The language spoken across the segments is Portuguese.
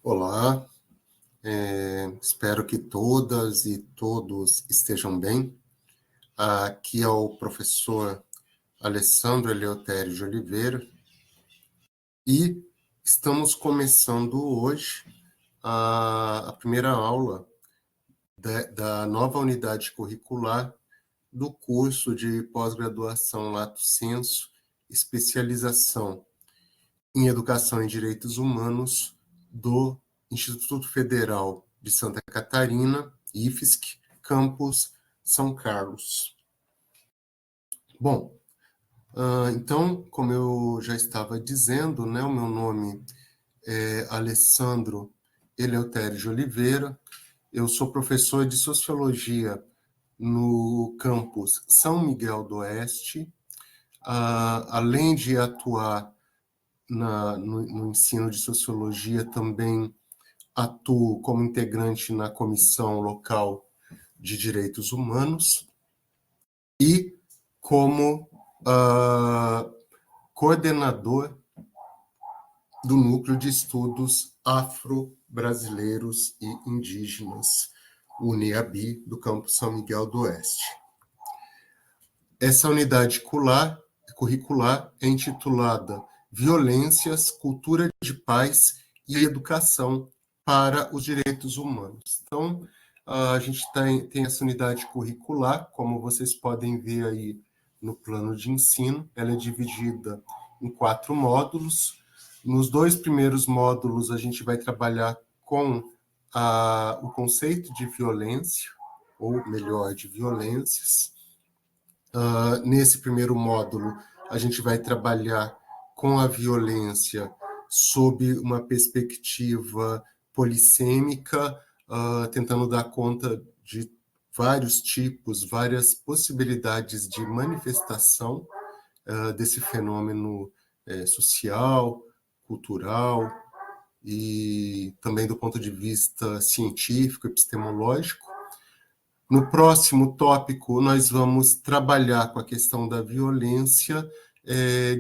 Olá, espero que todas e todos estejam bem. Aqui é o professor Alessandro Eleutério de Oliveira e estamos começando hoje a primeira aula da nova unidade curricular do curso de pós-graduação Lato Sensu, especialização em Educação e Direitos Humanos do Instituto Federal de Santa Catarina, IFSC, campus São Carlos. Bom, então, como eu já estava dizendo, né, o meu nome é Alessandro Eleutério de Oliveira, eu sou professor de Sociologia no campus São Miguel do Oeste, além de atuar no ensino de Sociologia, também atuo como integrante na Comissão Local de Direitos Humanos e como coordenador do Núcleo de Estudos Afro-Brasileiros e Indígenas, o NEABI, do campus São Miguel do Oeste. Essa unidade curricular é intitulada Violências, Cultura de Paz e Educação para os Direitos Humanos. Então, a gente tem essa unidade curricular, como vocês podem ver aí no plano de ensino, ela é dividida em 4 módulos. Nos 2 primeiros módulos, a gente vai trabalhar com o conceito de violência, ou melhor, de violências. Nesse primeiro módulo, a gente vai trabalhar com a violência sob uma perspectiva polissêmica, tentando dar conta de vários tipos, várias possibilidades de manifestação desse fenômeno social, cultural e também do ponto de vista científico, epistemológico. No próximo tópico, nós vamos trabalhar com a questão da violência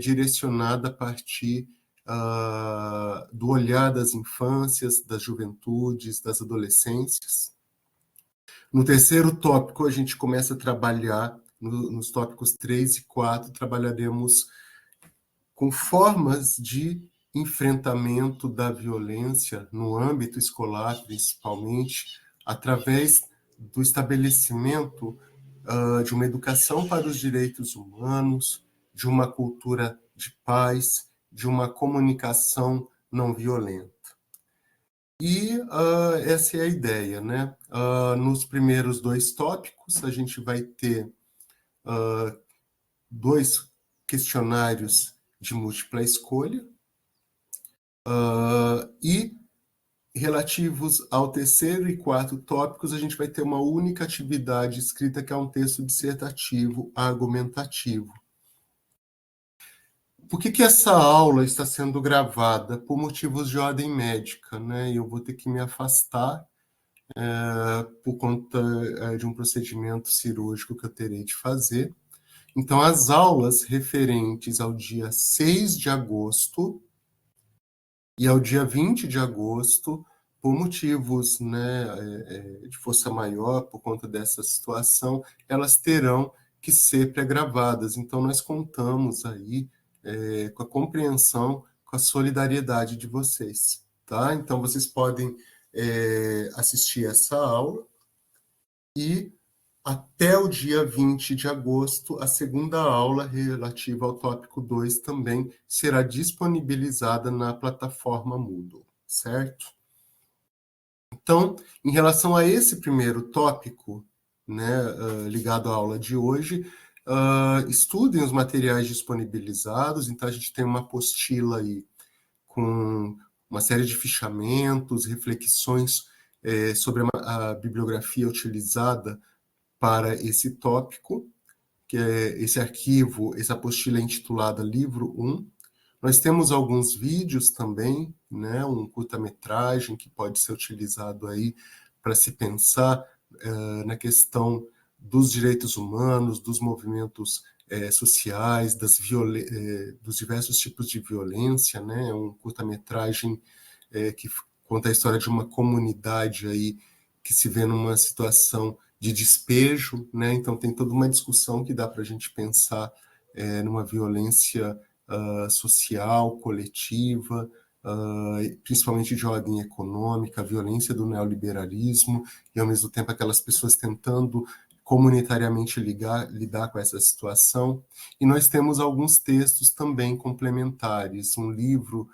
direcionada a partir do olhar das infâncias, das juventudes, das adolescências. No terceiro tópico, a gente começa a trabalhar, nos tópicos 3 e 4, trabalharemos com formas de enfrentamento da violência no âmbito escolar, principalmente, através do estabelecimento de uma educação para os direitos humanos, de uma cultura de paz, de uma comunicação não violenta. E essa é a ideia, né? Nos primeiros 2 tópicos, a gente vai ter 2 questionários de múltipla escolha, e relativos ao terceiro e quarto tópicos, a gente vai ter uma única atividade escrita, que é um texto dissertativo argumentativo. Por que essa aula está sendo gravada? Por motivos de ordem médica, né? Eu vou ter que me afastar por conta de um procedimento cirúrgico que eu terei de fazer. Então, as aulas referentes ao dia 6 de agosto e ao dia 20 de agosto, por motivos, né, de força maior, por conta dessa situação, elas terão que ser pré-gravadas. Então, nós contamos aí com a compreensão, com a solidariedade de vocês, tá? Então, vocês podem assistir essa aula e até o dia 20 de agosto, a segunda aula relativa ao tópico 2 também será disponibilizada na plataforma Moodle, certo? Então, em relação a esse primeiro tópico, né, ligado à aula de hoje, estudem os materiais disponibilizados. Então, a gente tem uma apostila aí com uma série de fichamentos, reflexões sobre a bibliografia utilizada para esse tópico, que é esse arquivo, essa apostila é intitulada Livro 1. Nós temos alguns vídeos também, né, um curta-metragem que pode ser utilizado aí para se pensar na questão dos direitos humanos, dos movimentos sociais, dos diversos tipos de violência, né, um curta-metragem que conta a história de uma comunidade aí que se vê numa situação de despejo, né? Então tem toda uma discussão que dá para a gente pensar numa violência social, coletiva, principalmente de ordem econômica, a violência do neoliberalismo, e ao mesmo tempo aquelas pessoas tentando comunitariamente lidar com essa situação. E nós temos alguns textos também complementares, um livro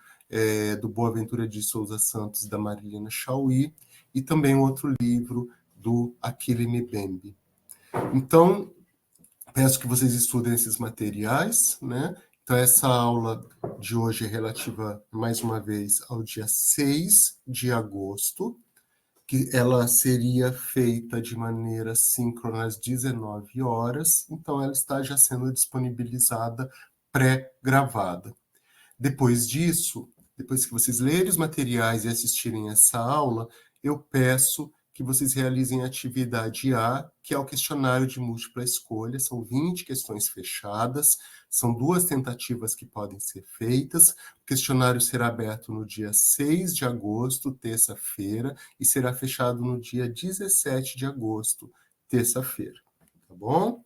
do Boaventura de Souza Santos, da Marilena Chauí, e também outro livro do Achille Mbembe. Então, peço que vocês estudem esses materiais, né? Então, essa aula de hoje é relativa, mais uma vez, ao dia 6 de agosto, que ela seria feita de maneira síncrona às 19 horas, então ela está já sendo disponibilizada pré-gravada. Depois disso, depois que vocês lerem os materiais e assistirem essa aula, eu peço que vocês realizem a atividade A, que é o questionário de múltipla escolha. São 20 questões fechadas, são 2 tentativas que podem ser feitas. O questionário será aberto no dia 6 de agosto, terça-feira, e será fechado no dia 17 de agosto, terça-feira. Tá bom?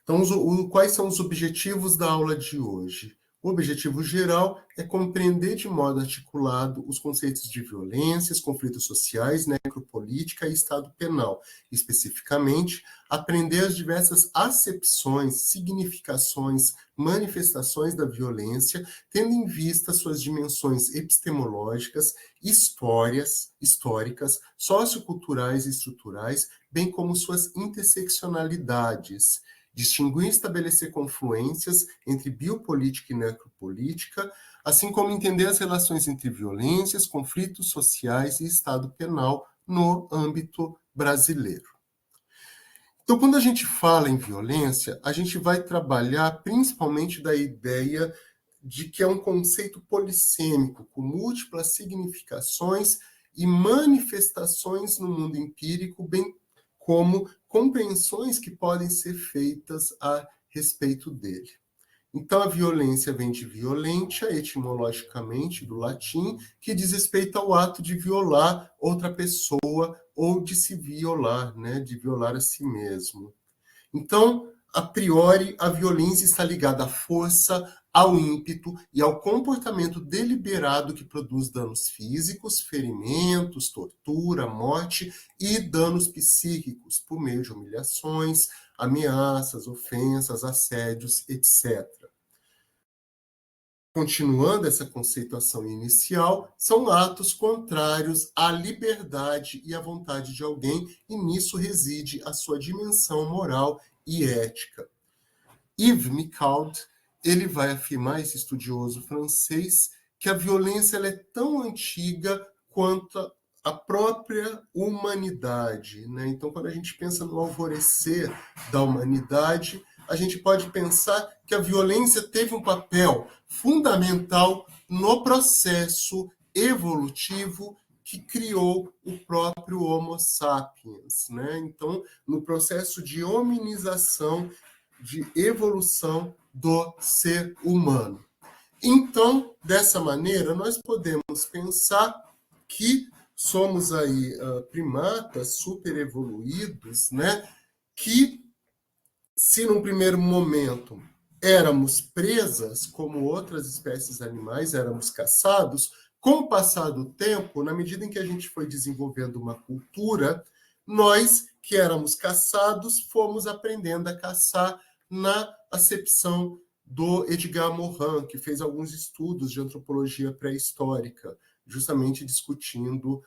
Então, quais são os objetivos da aula de hoje? O objetivo geral é compreender de modo articulado os conceitos de violências, conflitos sociais, necropolítica e Estado penal. Especificamente, aprender as diversas acepções, significações, manifestações da violência, tendo em vista suas dimensões epistemológicas, históricas, socioculturais e estruturais, bem como suas interseccionalidades. Distinguir e estabelecer confluências entre biopolítica e necropolítica, assim como entender as relações entre violências, conflitos sociais e Estado penal no âmbito brasileiro. Então, quando a gente fala em violência, a gente vai trabalhar principalmente da ideia de que é um conceito polissêmico, com múltiplas significações e manifestações no mundo empírico, bem como compreensões que podem ser feitas a respeito dele. Então, a violência vem de violentia, etimologicamente, do latim, que diz respeito ao ato de violar outra pessoa ou de se violar, né, de violar a si mesmo. Então, a priori, a violência está ligada à força, ao ímpeto e ao comportamento deliberado que produz danos físicos, ferimentos, tortura, morte e danos psíquicos por meio de humilhações, ameaças, ofensas, assédios, etc. Continuando essa conceituação inicial, são atos contrários à liberdade e à vontade de alguém, e nisso reside a sua dimensão moral e ética. Yves Michaud, ele vai afirmar, esse estudioso francês, que a violência ela é tão antiga quanto a própria humanidade, né? Então, quando a gente pensa no alvorecer da humanidade, a gente pode pensar que a violência teve um papel fundamental no processo evolutivo que criou o próprio Homo sapiens, né? Então, no processo de hominização, de evolução do ser humano. Então, dessa maneira, nós podemos pensar que somos aí primatas super evoluídos, né? Que, se num primeiro momento éramos presas, como outras espécies animais, éramos caçados, com o passar do tempo, na medida em que a gente foi desenvolvendo uma cultura, nós, que éramos caçados, fomos aprendendo a caçar na acepção do Edgar Morin, que fez alguns estudos de antropologia pré-histórica, justamente discutindo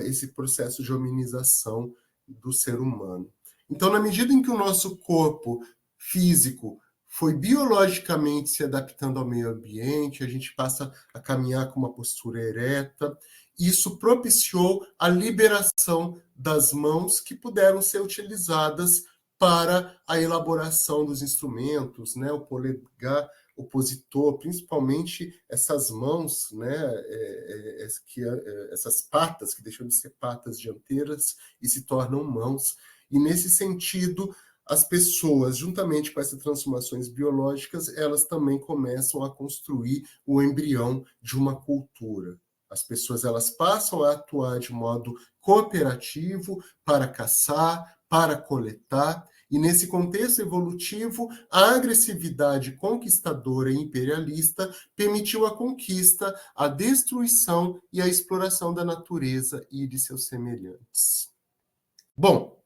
esse processo de hominização do ser humano. Então, na medida em que o nosso corpo físico foi biologicamente se adaptando ao meio ambiente, a gente passa a caminhar com uma postura ereta, isso propiciou a liberação das mãos que puderam ser utilizadas para a elaboração dos instrumentos, né? O polegar opositor, principalmente essas mãos, né? Essas patas que deixam de ser patas dianteiras e se tornam mãos. E nesse sentido, as pessoas, juntamente com essas transformações biológicas, elas também começam a construir o embrião de uma cultura. As pessoas elas passam a atuar de modo cooperativo para caçar, para coletar, e nesse contexto evolutivo, a agressividade conquistadora e imperialista permitiu a conquista, a destruição e a exploração da natureza e de seus semelhantes. Bom,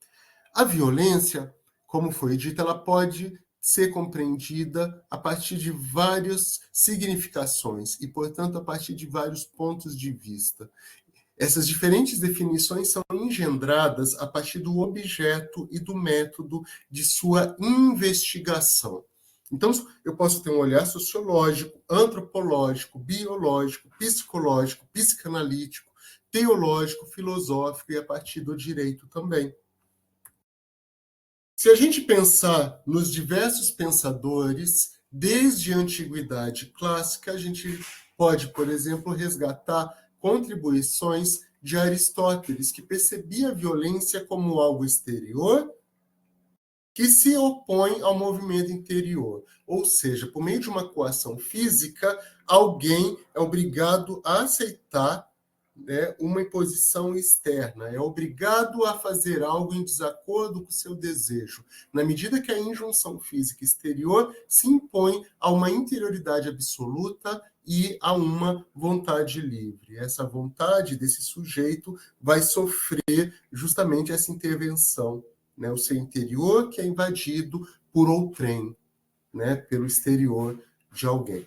a violência, como foi dito, ela pode ser compreendida a partir de várias significações e, portanto, a partir de vários pontos de vista. Essas diferentes definições são engendradas a partir do objeto e do método de sua investigação. Então, eu posso ter um olhar sociológico, antropológico, biológico, psicológico, psicanalítico, teológico, filosófico e a partir do direito também. Se a gente pensar nos diversos pensadores, desde a antiguidade clássica, a gente pode, por exemplo, resgatar contribuições de Aristóteles, que percebia a violência como algo exterior que se opõe ao movimento interior. Ou seja, por meio de uma coação física, alguém é obrigado a aceitar, né, uma imposição externa, é obrigado a fazer algo em desacordo com o seu desejo, na medida que a injunção física exterior se impõe a uma interioridade absoluta e a uma vontade livre. Essa vontade desse sujeito vai sofrer justamente essa intervenção, né, o seu interior que é invadido por outrem, né, pelo exterior de alguém.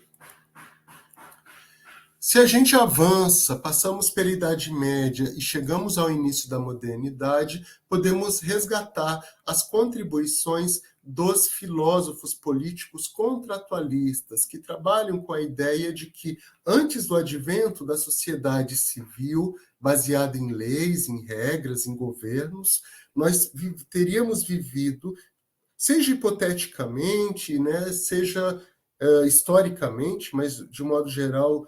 Se a gente avança, passamos pela Idade Média e chegamos ao início da modernidade, podemos resgatar as contribuições dos filósofos políticos contratualistas, que trabalham com a ideia de que, antes do advento da sociedade civil, baseada em leis, em regras, em governos, nós teríamos vivido, seja hipoteticamente, né, seja historicamente, mas de modo geral,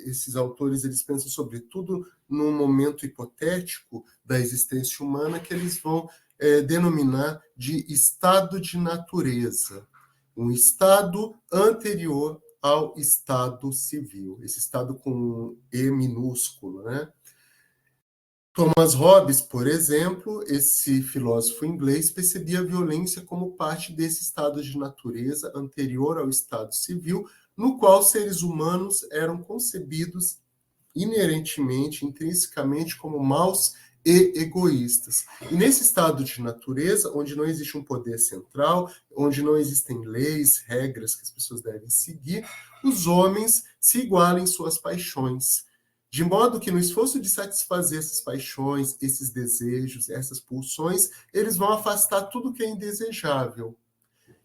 esses autores eles pensam sobretudo num momento hipotético da existência humana que eles vão denominar de estado de natureza, um estado anterior ao estado civil, esse estado com E minúsculo, né? Thomas Hobbes, por exemplo, esse filósofo inglês, percebia a violência como parte desse estado de natureza anterior ao estado civil, no qual seres humanos eram concebidos inerentemente, intrinsecamente, como maus e egoístas. E nesse estado de natureza, onde não existe um poder central, onde não existem leis, regras que as pessoas devem seguir, os homens se igualam em suas paixões. De modo que no esforço de satisfazer essas paixões, esses desejos, essas pulsões, eles vão afastar tudo que é indesejável.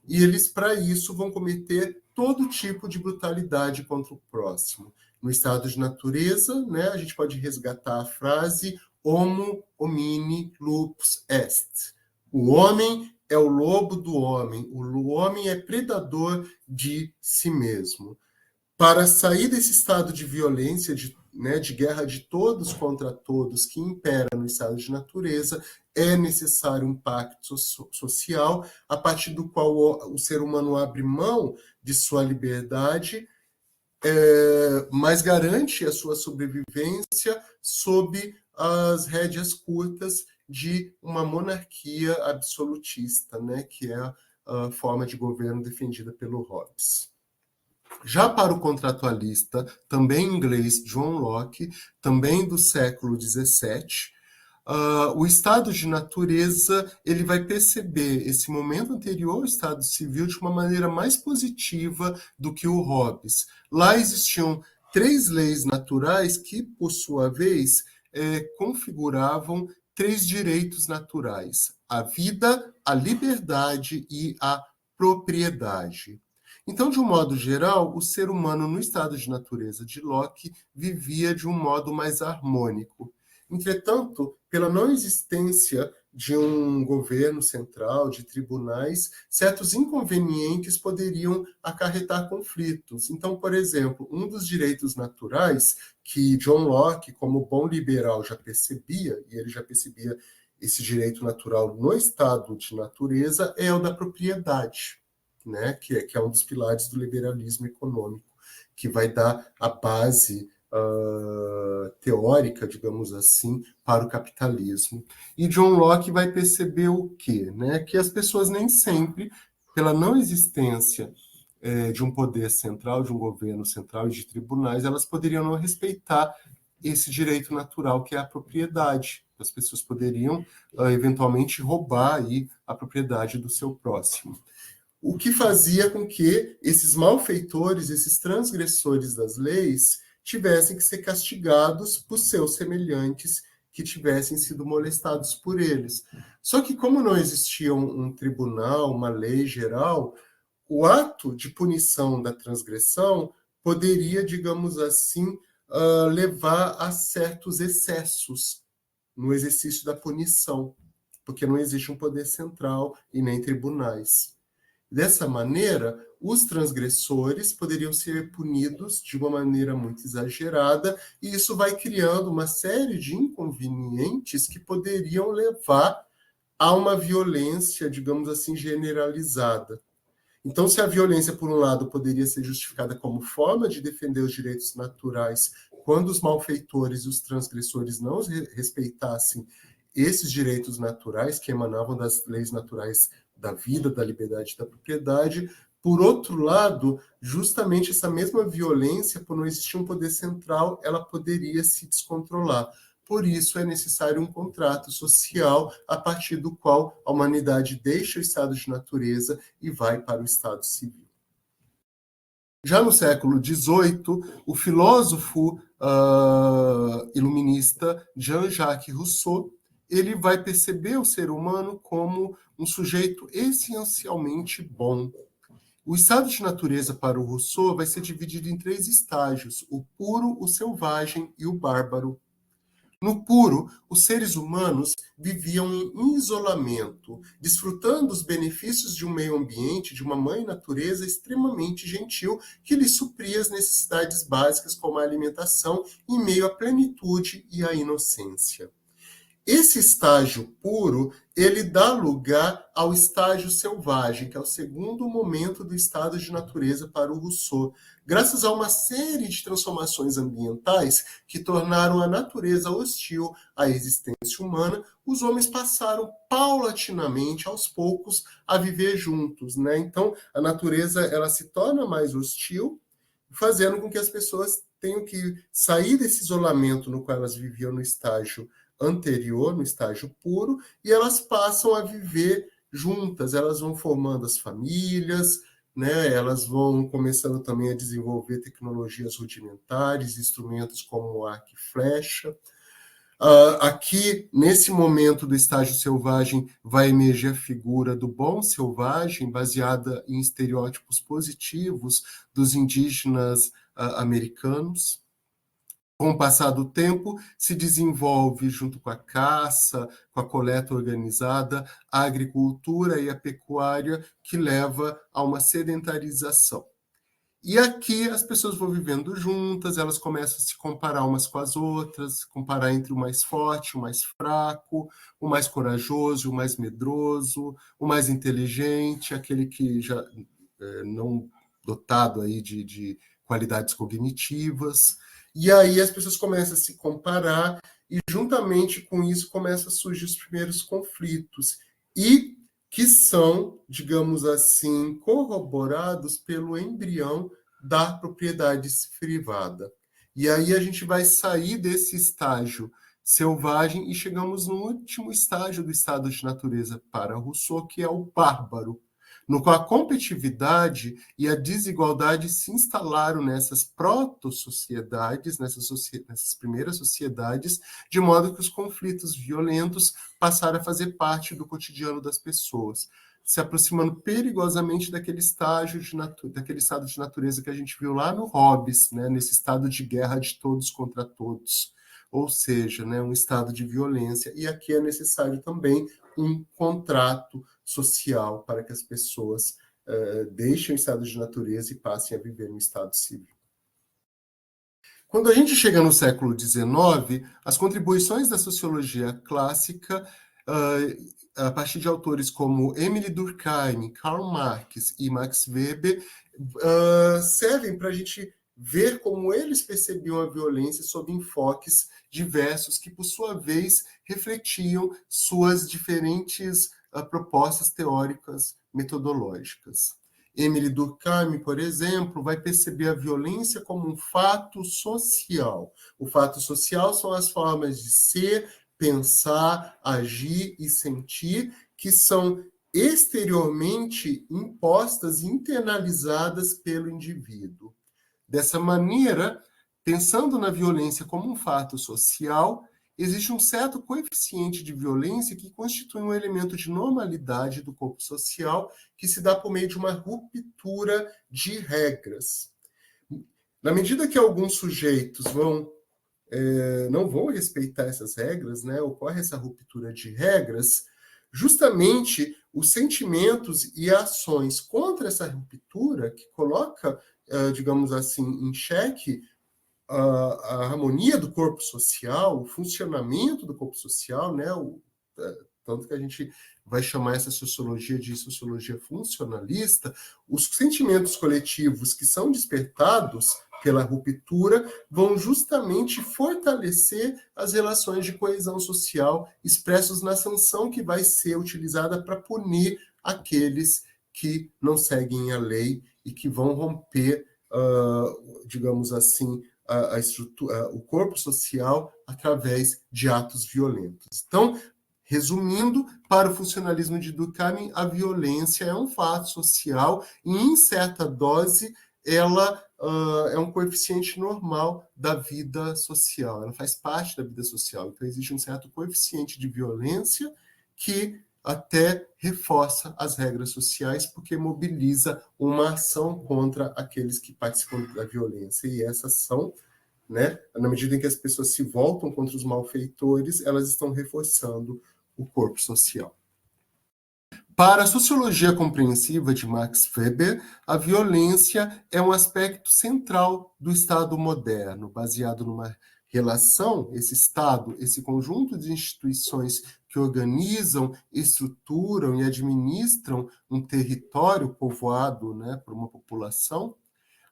E eles, para isso, vão cometer todo tipo de brutalidade contra o próximo. No estado de natureza, né, a gente pode resgatar a frase homo homini lupus est. O homem é o lobo do homem, o homem é predador de si mesmo. Para sair desse estado de violência, de guerra de todos contra todos que impera no estado de natureza, é necessário um pacto social a partir do qual o ser humano abre mão de sua liberdade, mas garante a sua sobrevivência sob as rédeas curtas de uma monarquia absolutista, né, que é a forma de governo defendida pelo Hobbes. Já para o contratualista, também inglês, John Locke, também do século XVII, o estado de natureza ele vai perceber esse momento anterior ao estado civil de uma maneira mais positiva do que o Hobbes. Lá existiam 3 leis naturais que, por sua vez, configuravam 3 direitos naturais: a vida, a liberdade e a propriedade. Então, de um modo geral, o ser humano no estado de natureza de Locke vivia de um modo mais harmônico. Entretanto, pela não existência de um governo central, de tribunais, certos inconvenientes poderiam acarretar conflitos. Então, por exemplo, um dos direitos naturais que John Locke, como bom liberal, já percebia, e ele já percebia esse direito natural no estado de natureza, é o da propriedade, né? que é um dos pilares do liberalismo econômico, que vai dar a base teórica, digamos assim, para o capitalismo. E John Locke vai perceber o quê? Né? Que as pessoas nem sempre, pela não existência de um poder central, de um governo central e de tribunais, elas poderiam não respeitar esse direito natural que é a propriedade. As pessoas poderiam, eventualmente, roubar aí a propriedade do seu próximo. O que fazia com que esses malfeitores, esses transgressores das leis, tivessem que ser castigados por seus semelhantes que tivessem sido molestados por eles. Só que, como não existia um tribunal, uma lei geral, o ato de punição da transgressão poderia, digamos assim, levar a certos excessos no exercício da punição, porque não existe um poder central e nem tribunais. Dessa maneira, os transgressores poderiam ser punidos de uma maneira muito exagerada, e isso vai criando uma série de inconvenientes que poderiam levar a uma violência, digamos assim, generalizada. Então, se a violência, por um lado, poderia ser justificada como forma de defender os direitos naturais, quando os malfeitores e os transgressores não respeitassem esses direitos naturais que emanavam das leis naturais da vida, da liberdade e da propriedade, por outro lado, justamente essa mesma violência, por não existir um poder central, ela poderia se descontrolar. Por isso, é necessário um contrato social a partir do qual a humanidade deixa o estado de natureza e vai para o estado civil. Já no século XVIII, o filósofo iluminista Jean-Jacques Rousseau, ele vai perceber o ser humano como um sujeito essencialmente bom. O estado de natureza para o Rousseau vai ser dividido em 3 estágios: o puro, o selvagem e o bárbaro. No puro, os seres humanos viviam em isolamento, desfrutando os benefícios de um meio ambiente, de uma mãe natureza extremamente gentil, que lhes supria as necessidades básicas como a alimentação, em meio à plenitude e à inocência. Esse estágio puro, ele dá lugar ao estágio selvagem, que é o segundo momento do estado de natureza para o Rousseau, graças a uma série de transformações ambientais que tornaram a natureza hostil à existência humana. Os homens passaram paulatinamente, aos poucos, a viver juntos, né? Então, a natureza ela se torna mais hostil, fazendo com que as pessoas tenham que sair desse isolamento no qual elas viviam no estágio anterior, no estágio puro, e elas passam a viver juntas, elas vão formando as famílias, né? Elas vão começando também a desenvolver tecnologias rudimentares, instrumentos como o arco e flecha. Aqui, nesse momento do estágio selvagem, vai emergir a figura do bom selvagem, baseada em estereótipos positivos dos indígenas americanos. Com o passar do tempo, se desenvolve, junto com a caça, com a coleta organizada, a agricultura e a pecuária, que leva a uma sedentarização. E aqui as pessoas vão vivendo juntas, elas começam a se comparar umas com as outras, comparar entre o mais forte, o mais fraco, o mais corajoso, o mais medroso, o mais inteligente, aquele que já não dotado aí de qualidades cognitivas. E aí as pessoas começam a se comparar e, juntamente com isso, começam a surgir os primeiros conflitos. E que são, digamos assim, corroborados pelo embrião da propriedade privada. E aí a gente vai sair desse estágio selvagem e chegamos no último estágio do estado de natureza para Rousseau, que é o bárbaro, no qual a competitividade e a desigualdade se instalaram nessas proto-sociedades, nessas primeiras sociedades, de modo que os conflitos violentos passaram a fazer parte do cotidiano das pessoas, se aproximando perigosamente daquele daquele estado de natureza que a gente viu lá no Hobbes, né, nesse estado de guerra de todos contra todos, ou seja, né, um estado de violência. E aqui é necessário também um contrato social para que as pessoas deixem o estado de natureza e passem a viver no estado civil. Quando a gente chega no século XIX, as contribuições da sociologia clássica, a partir de autores como Émile Durkheim, Karl Marx e Max Weber, servem para a gente ver como eles percebiam a violência sob enfoques diversos que, por sua vez, refletiam suas diferentes propostas teóricas metodológicas. Emily Durkheim, por exemplo, vai perceber a violência como um fato social. O fato social são as formas de ser, pensar, agir e sentir que são exteriormente impostas e internalizadas pelo indivíduo. Dessa maneira, pensando na violência como um fato social, existe um certo coeficiente de violência que constitui um elemento de normalidade do corpo social que se dá por meio de uma ruptura de regras. Na medida que alguns sujeitos não vão respeitar essas regras, né, ocorre essa ruptura de regras, justamente os sentimentos e ações contra essa ruptura, que coloca, digamos assim, em xeque a harmonia do corpo social, o funcionamento do corpo social, né? Tanto que a gente vai chamar essa sociologia de sociologia funcionalista, os sentimentos coletivos que são despertados pela ruptura vão justamente fortalecer as relações de coesão social expressos na sanção que vai ser utilizada para punir aqueles que não seguem a lei e que vão romper, digamos assim, a estrutura, o corpo social através de atos violentos. Então, resumindo, para o funcionalismo de Durkheim, a violência é um fato social e, em certa dose, ela é um coeficiente normal da vida social, ela faz parte da vida social. Então, existe um certo coeficiente de violência que até reforça as regras sociais, porque mobiliza uma ação contra aqueles que participam da violência. E essa ação, né, na medida em que as pessoas se voltam contra os malfeitores, elas estão reforçando o corpo social. Para a sociologia compreensiva de Max Weber, a violência é um aspecto central do Estado moderno, baseado numa relação, esse Estado, esse conjunto de instituições que organizam, estruturam e administram um território povoado, né, por uma população.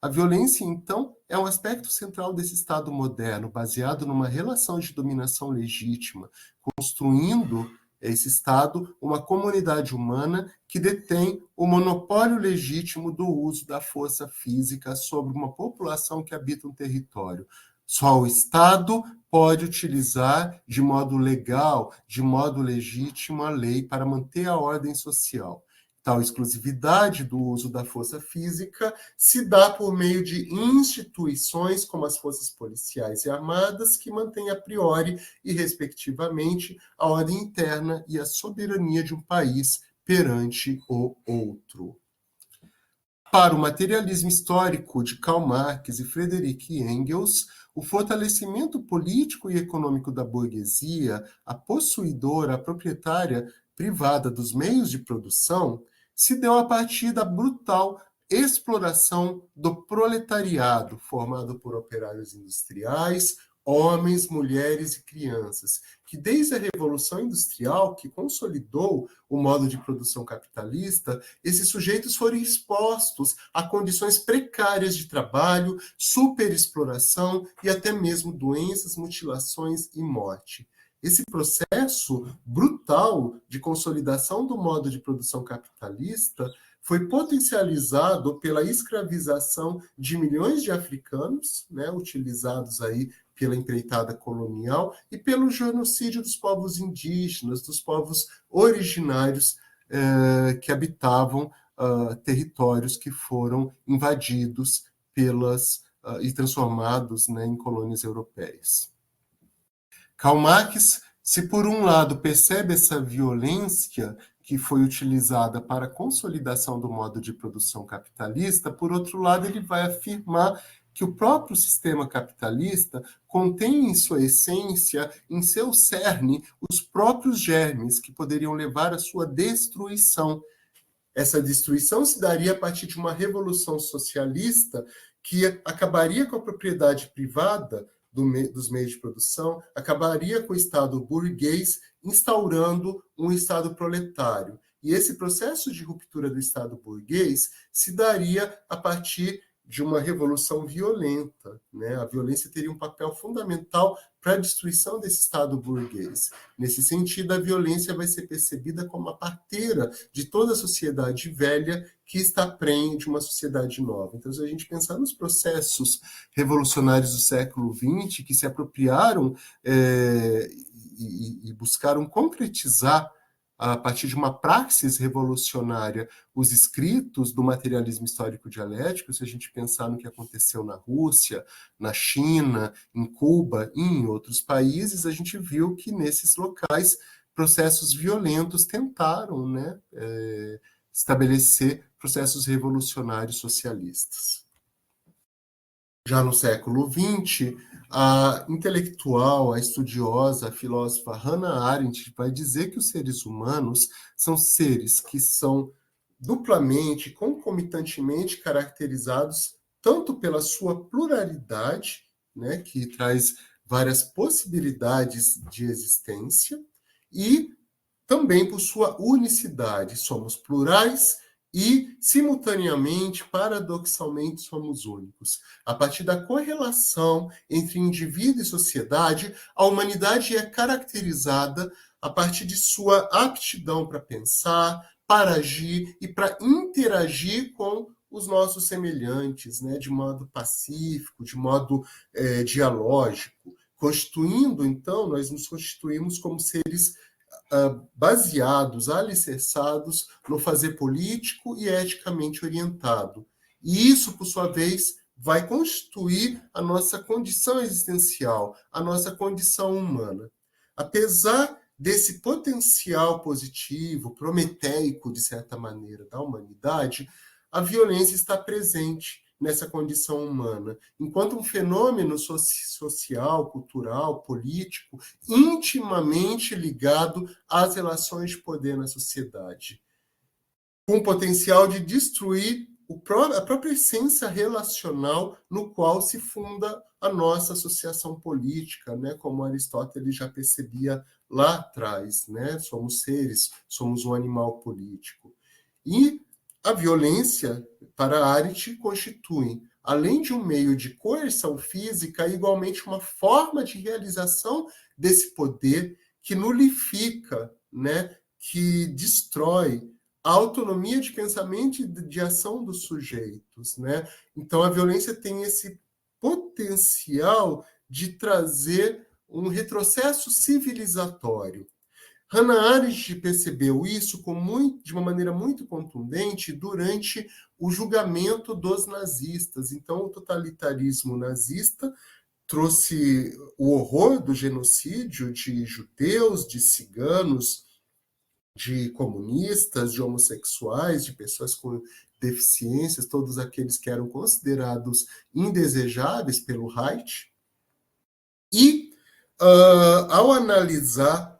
A violência, então, é um aspecto central desse Estado moderno, baseado numa relação de dominação legítima, construindo esse Estado uma comunidade humana que detém o monopólio legítimo do uso da força física sobre uma população que habita um território. Só o Estado pode utilizar de modo legal, de modo legítimo, a lei para manter a ordem social. Tal exclusividade do uso da força física se dá por meio de instituições como as forças policiais e armadas, que mantêm a priori e respectivamente a ordem interna e a soberania de um país perante o outro. Para o materialismo histórico de Karl Marx e Friedrich Engels, o fortalecimento político e econômico da burguesia, a possuidora, a proprietária privada dos meios de produção, se deu a partir da brutal exploração do proletariado, formado por operários industriais, homens, mulheres e crianças, que desde a Revolução Industrial, que consolidou o modo de produção capitalista, esses sujeitos foram expostos a condições precárias de trabalho, superexploração e até mesmo doenças, mutilações e morte. Esse processo brutal de consolidação do modo de produção capitalista foi potencializado pela escravização de milhões de africanos, né, utilizados aí pela empreitada colonial, e pelo genocídio dos povos indígenas, dos povos originários que habitavam territórios que foram invadidos e transformados, né, em colônias europeias. Karl Marx, se por um lado percebe essa violência que foi utilizada para a consolidação do modo de produção capitalista, por outro lado ele vai afirmar que o próprio sistema capitalista contém em sua essência, em seu cerne, os próprios germes que poderiam levar à sua destruição. Essa destruição se daria a partir de uma revolução socialista que acabaria com a propriedade privada dos meios de produção, acabaria com o Estado burguês, instaurando um Estado proletário. E esse processo de ruptura do Estado burguês se daria a partir de uma revolução violenta, né? A violência teria um papel fundamental para a destruição desse Estado burguês. Nesse sentido, a violência vai ser percebida como a parteira de toda a sociedade velha que está prenhe de uma sociedade nova. Então, se a gente pensar nos processos revolucionários do século XX, que se apropriaram e buscaram concretizar, a partir de uma praxis revolucionária, os escritos do materialismo histórico dialético, se a gente pensar no que aconteceu na Rússia, na China, em Cuba e em outros países, a gente viu que nesses locais processos violentos tentaram, né, estabelecer processos revolucionários socialistas. Já no século XX, a intelectual, a estudiosa, a filósofa Hannah Arendt vai dizer que os seres humanos são seres que são duplamente, concomitantemente caracterizados tanto pela sua pluralidade, né, que traz várias possibilidades de existência, e também por sua unicidade. Somos plurais e, simultaneamente, paradoxalmente, somos únicos. A partir da correlação entre indivíduo e sociedade, a humanidade é caracterizada a partir de sua aptidão para pensar, para agir e para interagir com os nossos semelhantes, né, de modo pacífico, de modo dialógico. Constituindo, então, nós nos constituímos como seres baseados, alicerçados no fazer político e eticamente orientado. E isso, por sua vez, vai constituir a nossa condição existencial, a nossa condição humana. Apesar desse potencial positivo, prometeico, de certa maneira, da humanidade, a violência está presente nessa condição humana, enquanto um fenômeno social, cultural, político, intimamente ligado às relações de poder na sociedade, com o potencial de destruir a própria essência relacional no qual se funda a nossa associação política, né? Como Aristóteles já percebia lá atrás, né? Somos seres, somos um animal político. E a violência, para Arendt, constitui, além de um meio de coerção física, igualmente uma forma de realização desse poder que nulifica, né, que destrói a autonomia de pensamento e de ação dos sujeitos, né? Então, a violência tem esse potencial de trazer um retrocesso civilizatório. Hannah Arendt percebeu isso de uma maneira muito contundente durante o julgamento dos nazistas. Então, o totalitarismo nazista trouxe o horror do genocídio de judeus, de ciganos, de comunistas, de homossexuais, de pessoas com deficiências, todos aqueles que eram considerados indesejáveis pelo Reich. E, ao analisar,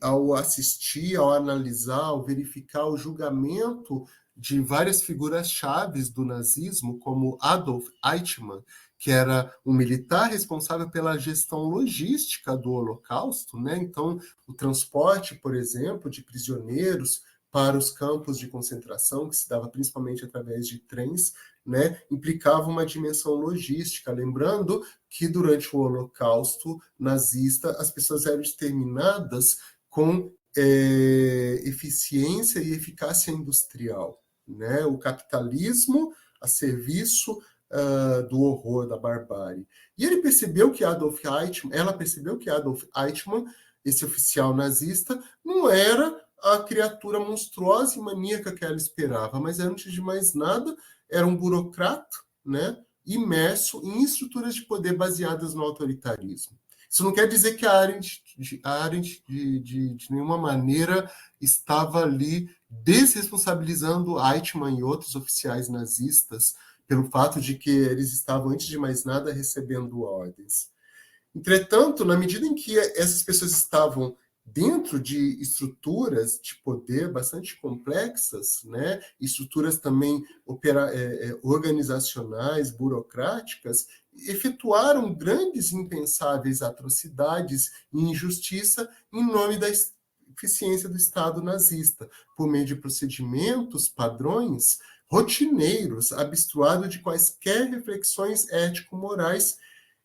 ao assistir, ao analisar, ao verificar o julgamento de várias figuras-chave do nazismo, como Adolf Eichmann, que era um militar responsável pela gestão logística do Holocausto, né? Então, o transporte, por exemplo, de prisioneiros para os campos de concentração, que se dava principalmente através de trens, né, implicava uma dimensão logística. Lembrando que durante o Holocausto nazista as pessoas eram exterminadas com eficiência e eficácia industrial, né? O capitalismo a serviço do horror, da barbárie. E ela percebeu que Adolf Eichmann, esse oficial nazista, não era a criatura monstruosa e maníaca que ela esperava, mas antes de mais nada, era um burocrata, né, imerso em estruturas de poder baseadas no autoritarismo. Isso não quer dizer que a Arendt de nenhuma maneira estava ali desresponsabilizando Eichmann e outros oficiais nazistas pelo fato de que eles estavam, antes de mais nada, recebendo ordens. Entretanto, na medida em que essas pessoas estavam dentro de estruturas de poder bastante complexas, né, estruturas também organizacionais, burocráticas, efetuaram grandes e impensáveis atrocidades e injustiça em nome da eficiência do Estado nazista, por meio de procedimentos, padrões, rotineiros, abstruado de quaisquer reflexões ético-morais,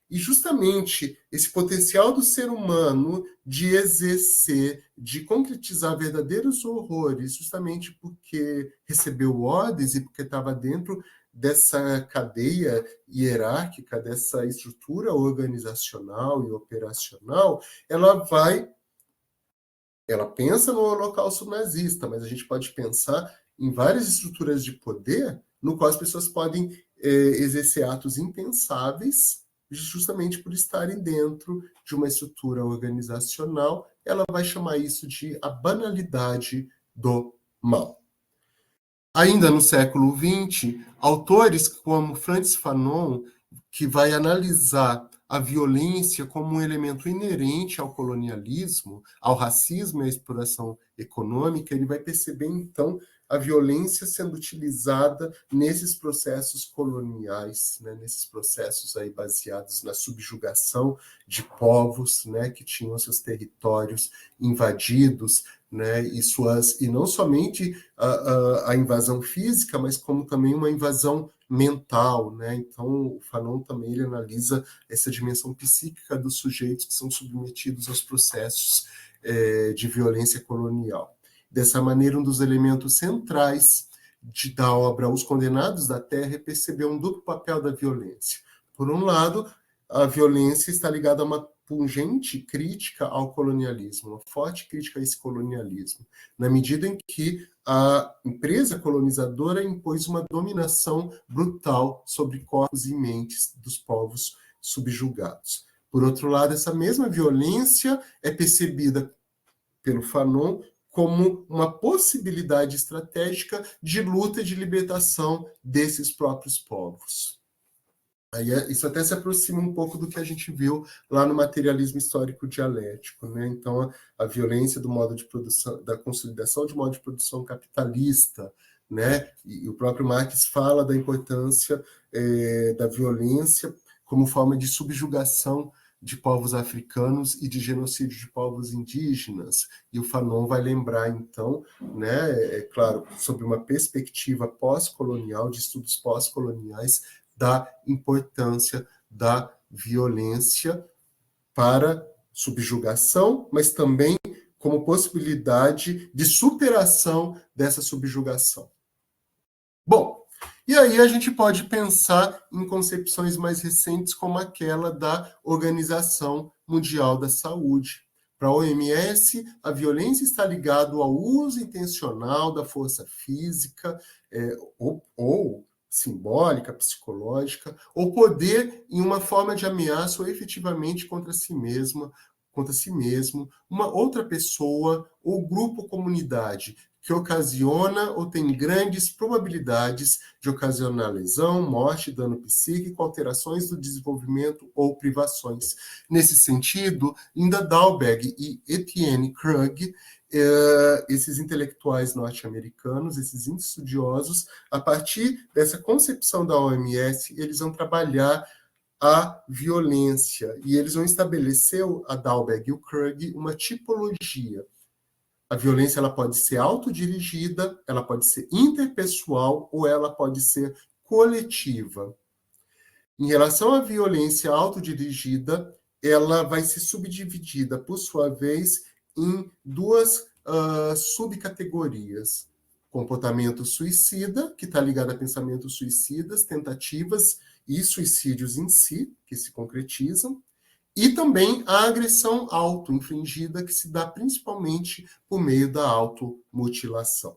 e justamente esse potencial do ser humano de exercer, de concretizar verdadeiros horrores, justamente porque recebeu ordens e porque estava dentro dessa cadeia hierárquica, dessa estrutura organizacional e operacional, ela pensa no Holocausto nazista, mas a gente pode pensar em várias estruturas de poder no qual as pessoas podem exercer atos impensáveis justamente por estarem dentro de uma estrutura organizacional. Ela vai chamar isso de a banalidade do mal. Ainda no século XX, autores como Frantz Fanon, que vai analisar a violência como um elemento inerente ao colonialismo, ao racismo e à exploração econômica, ele vai perceber, então, a violência sendo utilizada nesses processos coloniais, né, nesses processos aí baseados na subjugação de povos, né, que tinham seus territórios invadidos, né, e não somente a invasão física, mas como também uma invasão mental, né? Então, o Fanon também ele analisa essa dimensão psíquica dos sujeitos que são submetidos aos processos de violência colonial. Dessa maneira, um dos elementos centrais da obra Os Condenados da Terra é perceber um duplo papel da violência. Por um lado, a violência está ligada a uma pungente crítica ao colonialismo, uma forte crítica a esse colonialismo, na medida em que a empresa colonizadora impôs uma dominação brutal sobre corpos e mentes dos povos subjugados. Por outro lado, essa mesma violência é percebida pelo Fanon como uma possibilidade estratégica de luta e de libertação desses próprios povos. Aí isso até se aproxima um pouco do que a gente viu lá no materialismo histórico dialético, né? Então, a violência do modo de produção, da consolidação de modo de produção capitalista, né? E o próprio Marx fala da importância da violência como forma de subjugação de povos africanos e de genocídio de povos indígenas. E o Fanon vai lembrar, então, né, claro, sob uma perspectiva pós-colonial, de estudos pós-coloniais, da importância da violência para subjugação, mas também como possibilidade de superação dessa subjugação. Bom, e aí a gente pode pensar em concepções mais recentes como aquela da Organização Mundial da Saúde. Para a OMS, a violência está ligada ao uso intencional da força física ou simbólica, psicológica, ou poder em uma forma de ameaça ou efetivamente contra si mesmo, uma outra pessoa ou grupo comunidade que ocasiona ou tem grandes probabilidades de ocasionar lesão, morte, dano psíquico, alterações do desenvolvimento ou privações. Nesse sentido, Linda Dalberg e Etienne Krug, esses intelectuais norte-americanos, esses estudiosos, a partir dessa concepção da OMS, eles vão trabalhar a violência e eles vão estabelecer, a Dalberg e o Krug, uma tipologia. A violência ela pode ser autodirigida, ela pode ser interpessoal ou ela pode ser coletiva. Em relação à violência autodirigida, ela vai ser subdividida, por sua vez, em duas subcategorias. Comportamento suicida, que está ligado a pensamentos suicidas, tentativas e suicídios em si, que se concretizam, e também a agressão auto-infligida, que se dá principalmente por meio da automutilação.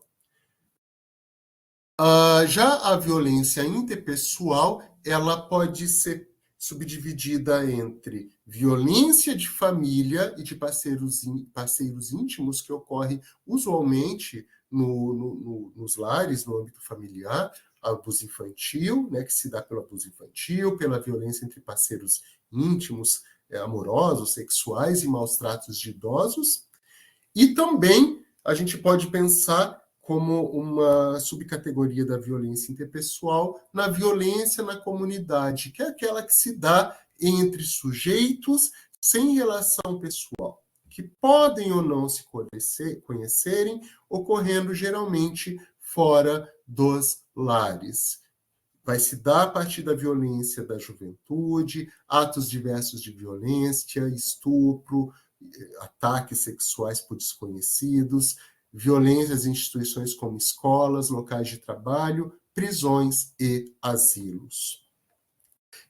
Já a violência interpessoal, ela pode ser subdividida entre violência de família e de parceiros íntimos, que ocorre usualmente nos lares, no âmbito familiar, abuso infantil, né, que se dá pelo abuso infantil, pela violência entre parceiros íntimos, amorosos, sexuais e maus tratos de idosos. E também a gente pode pensar como uma subcategoria da violência interpessoal na violência na comunidade, que é aquela que se dá entre sujeitos sem relação pessoal, que podem ou não se conhecerem, ocorrendo geralmente fora dos lares. Vai se dar a partir da violência da juventude, atos diversos de violência, estupro, ataques sexuais por desconhecidos, violências em instituições como escolas, locais de trabalho, prisões e asilos.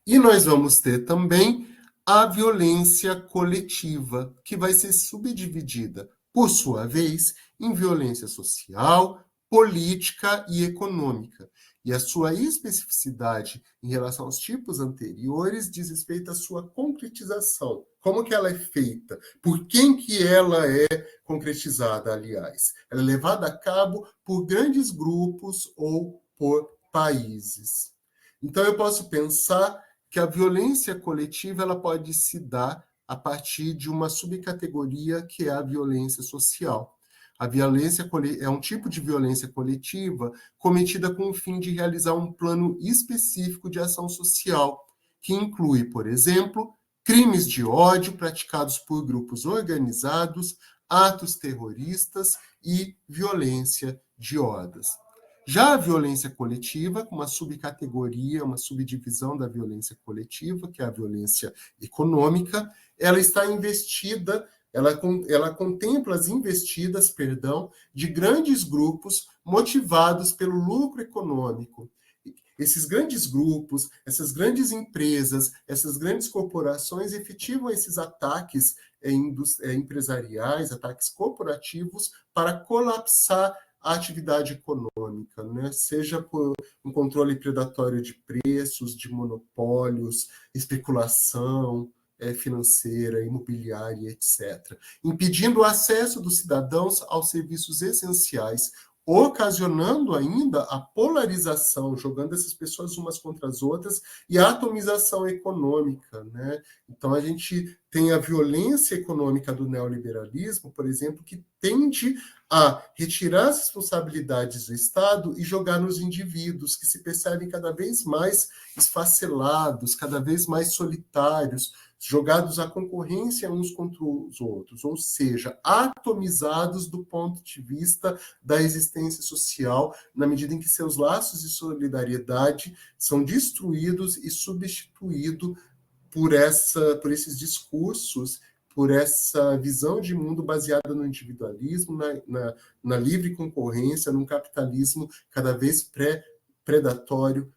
E nós vamos ter também a violência coletiva, que vai ser subdividida, por sua vez, em violência social, política e econômica. E a sua especificidade em relação aos tipos anteriores diz respeito à sua concretização. Como que ela é feita? Por quem que ela é concretizada, aliás? Ela é levada a cabo por grandes grupos ou por países. Então, eu posso pensar que a violência coletiva ela pode se dar a partir de uma subcategoria que é a violência social. A violência é um tipo de violência coletiva cometida com o fim de realizar um plano específico de ação social, que inclui, por exemplo, crimes de ódio praticados por grupos organizados, atos terroristas e violência de hordas. Já a violência coletiva, uma subcategoria, uma subdivisão da violência coletiva, que é a violência econômica, ela está investida, ela contempla as investidas, de grandes grupos motivados pelo lucro econômico. Esses grandes grupos, essas grandes empresas, essas grandes corporações efetivam esses ataques empresariais, ataques corporativos, para colapsar a atividade econômica, né? Seja por um controle predatório de preços, de monopólios, especulação financeira, imobiliária, etc., impedindo o acesso dos cidadãos aos serviços essenciais, ocasionando ainda a polarização, jogando essas pessoas umas contra as outras, e a atomização econômica, né? Então, a gente tem a violência econômica do neoliberalismo, por exemplo, que tende a retirar as responsabilidades do Estado e jogar nos indivíduos, que se percebem cada vez mais esfacelados, cada vez mais solitários, jogados à concorrência uns contra os outros, ou seja, atomizados do ponto de vista da existência social, na medida em que seus laços de solidariedade são destruídos e substituídos por esses discursos, por essa visão de mundo baseada no individualismo, na livre concorrência, num capitalismo cada vez predatório,